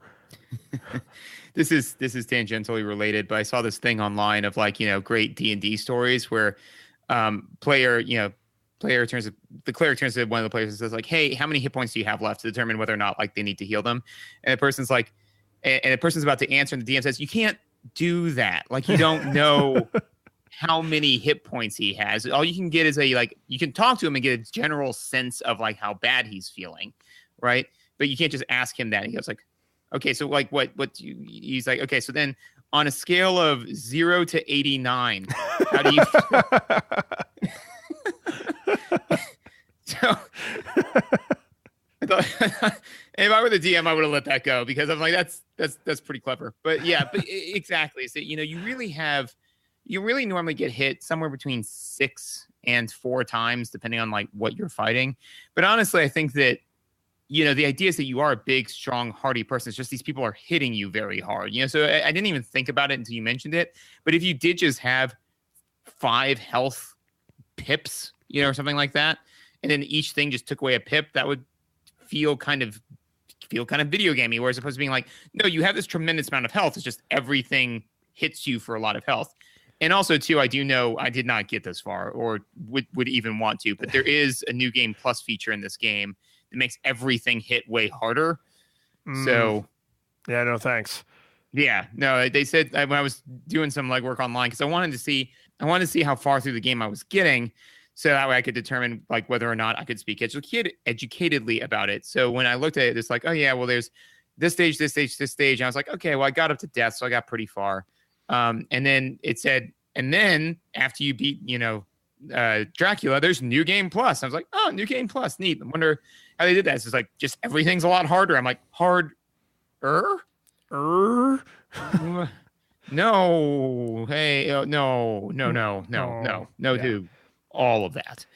This is tangentially related, but I saw this thing online of great D&D stories where the cleric turns to one of the players and says like, hey, how many hit points do you have left to determine whether or not they need to heal them? And the person's like, and the person's about to answer and the DM says, you can't do that. You don't know how many hit points he has. All you can get is you can talk to him and get a general sense of how bad he's feeling. Right. But you can't just ask him that. He goes like, okay, so he's like, okay, so then on a scale of 0 to 89, how do you So I thought if I were the DM, I would have let that go because I'm like, that's pretty clever. But yeah, exactly. So you really normally get hit somewhere between 6 and 4 times, depending on what you're fighting. But honestly, I think that the idea is that you are a big, strong, hardy person. It's just these people are hitting you very hard. So I didn't even think about it until you mentioned it. But if you did just have 5 health pips, or something like that, and then each thing just took away a pip, that would feel kind of feel kind of video gamey, where it's supposed to be like, no, you have this tremendous amount of health. It's just everything hits you for a lot of health. And also, too, I do know I did not get this far or would even want to, but there is a new game plus feature in this game that makes everything hit way harder. So, yeah, no thanks. Yeah, no, they said when I was doing some legwork online, because I wanted to see how far through the game I was getting, so that way I could determine like whether or not I could speak educatedly about it. So when I looked at it, it's like, oh yeah, well there's this stage, this stage, this stage. And I was like, okay, well I got up to death, so I got pretty far. And then it said, and then after you beat, Dracula, there's New Game Plus. I was like, oh, New Game Plus, neat. I wonder how they did that. So it's like, just everything's a lot harder. I'm like, harder? No. Hey, no, Yeah. to all of that.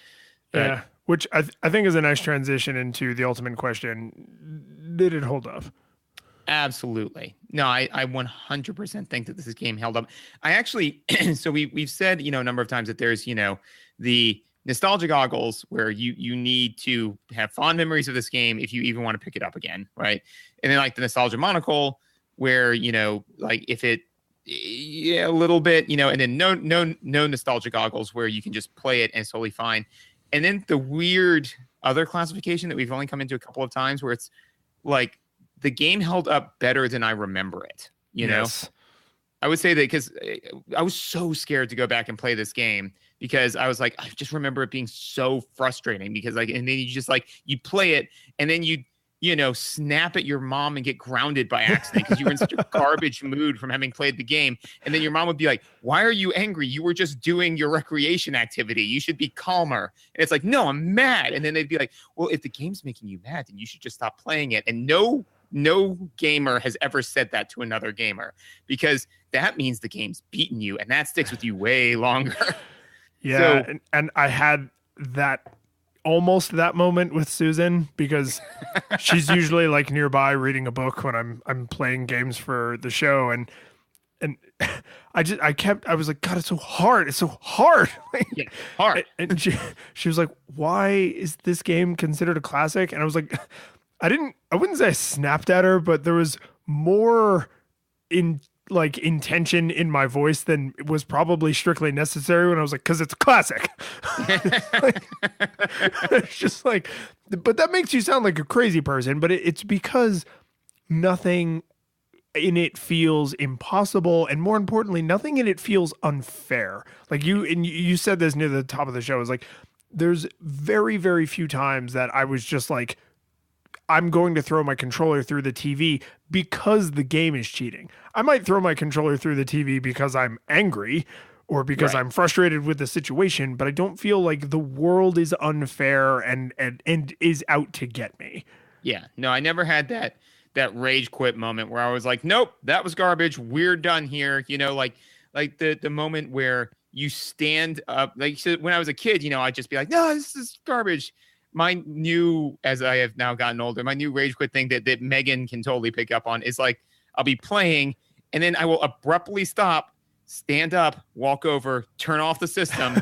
But, yeah, which I think is a nice transition into the ultimate question. Did it hold up? Absolutely. No, I 100% think that this game held up. I actually, so we've said, a number of times that there's, the nostalgia goggles where you need to have fond memories of this game if you even want to pick it up again, right? And then like the nostalgia monocle where, like if it, a little bit, and then no nostalgia goggles where you can just play it and it's totally fine. And then the weird other classification that we've only come into a couple of times where it's like, the game held up better than I remember it, Yes. I would say that because I was so scared to go back and play this game because I was like, I just remember it being so frustrating because and then you just you play it and then you snap at your mom and get grounded by accident because you were in such a garbage mood from having played the game. And then your mom would be like, why are you angry? You were just doing your recreation activity. You should be calmer. And it's like, no, I'm mad. And then they'd be like, well, if the game's making you mad, then you should just stop playing it. And no gamer has ever said that to another gamer because that means the game's beaten you and that sticks with you way longer. Yeah. So, and I had almost that moment with Susan because she's usually like nearby reading a book when I'm playing games for the show. And I was like, God, it's so hard. It's so hard. Yeah, hard. And she was like, why is this game considered a classic? And I was like, I wouldn't say I snapped at her, but there was more intention in my voice than was probably strictly necessary when I was like, cause it's a classic. It's just like, but that makes you sound like a crazy person, but it's because nothing in it feels impossible. And more importantly, nothing in it feels unfair. Like you said this near the top of the show, is like, there's very, very few times that I was just like, I'm going to throw my controller through the TV because the game is cheating. I might throw my controller through the TV because I'm angry or because I'm frustrated with the situation, but I don't feel like the world is unfair and is out to get me. Yeah, no, I never had that rage quit moment where I was like, nope, that was garbage. We're done here. Like the moment where you stand up, like when I was a kid, I'd just be like, no, this is garbage. As I have now gotten older, my new rage quit thing that Megan can totally pick up on is like, I'll be playing and then I will abruptly stop, stand up, walk over, turn off the system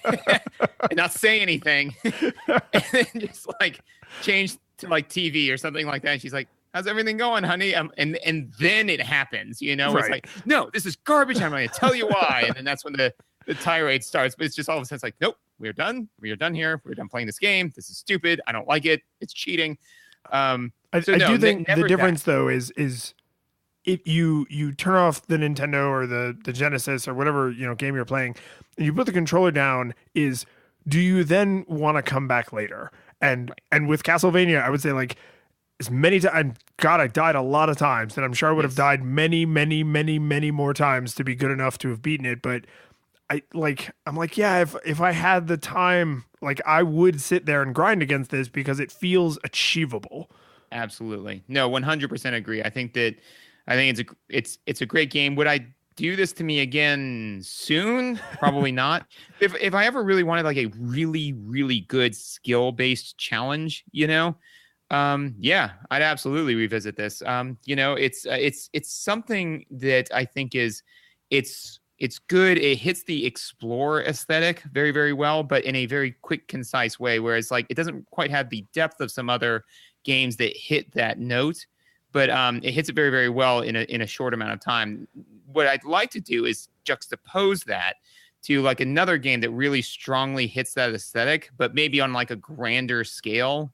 and not say anything. And then just like change to like TV or something like that. And she's like, how's everything going, honey? And then it happens, It's like, no, this is garbage. I'm going to tell you why. And then that's when the tirade starts, but it's just all of a sudden it's like, nope. We're done. We are done here. We're done playing this game. This is stupid. I don't like it. It's cheating. I do think the difference though is if you turn off the Nintendo or the Genesis or whatever game you're playing, and you put the controller down, do you then want to come back later? And with Castlevania, I would say like as many times. God, I died a lot of times, and I'm sure I would have died many, many, many, many more times to be good enough to have beaten it, but. I'm like, yeah, if I had the time, like I would sit there and grind against this because it feels achievable. Absolutely. No, 100% agree. I think it's a great game. Would I do this to me again soon? Probably not. If I ever really wanted like a really, really good skill-based challenge, yeah, I'd absolutely revisit this. It's something that I think it's good. It hits the explore aesthetic very, very well, but in a very quick, concise way. Whereas like it doesn't quite have the depth of some other games that hit that note, but it hits it very, very well in a short amount of time. What I'd like to do is juxtapose that to like another game that really strongly hits that aesthetic, but maybe on like a grander scale,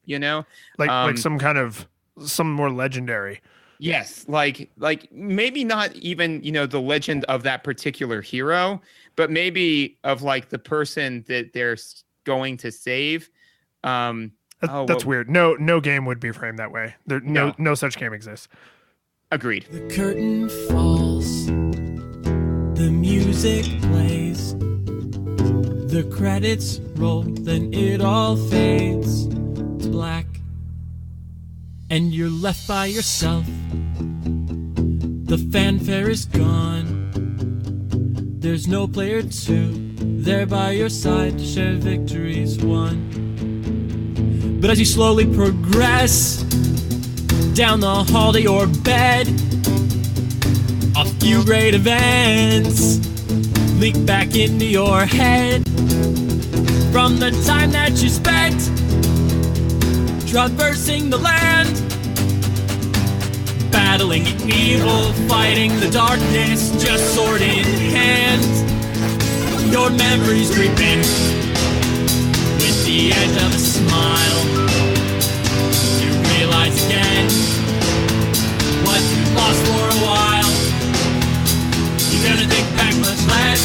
like some more legendary. Yes, like maybe not even, the legend of that particular hero, but maybe of like the person that they're going to save. That's weird. No game would be framed that way. No such game exists. Agreed. The curtain falls, the music plays, the credits roll, then it all fades to black. And you're left by yourself. The fanfare is gone. There's no player two there by your side to share victories won. But as you slowly progress down the hall to your bed, a few great events leak back into your head from the time that you spent traversing the land, battling evil, fighting the darkness, just sword in hand. Your memories creep in with the edge of a smile. You realize again what you lost for a while. You're gonna think back much less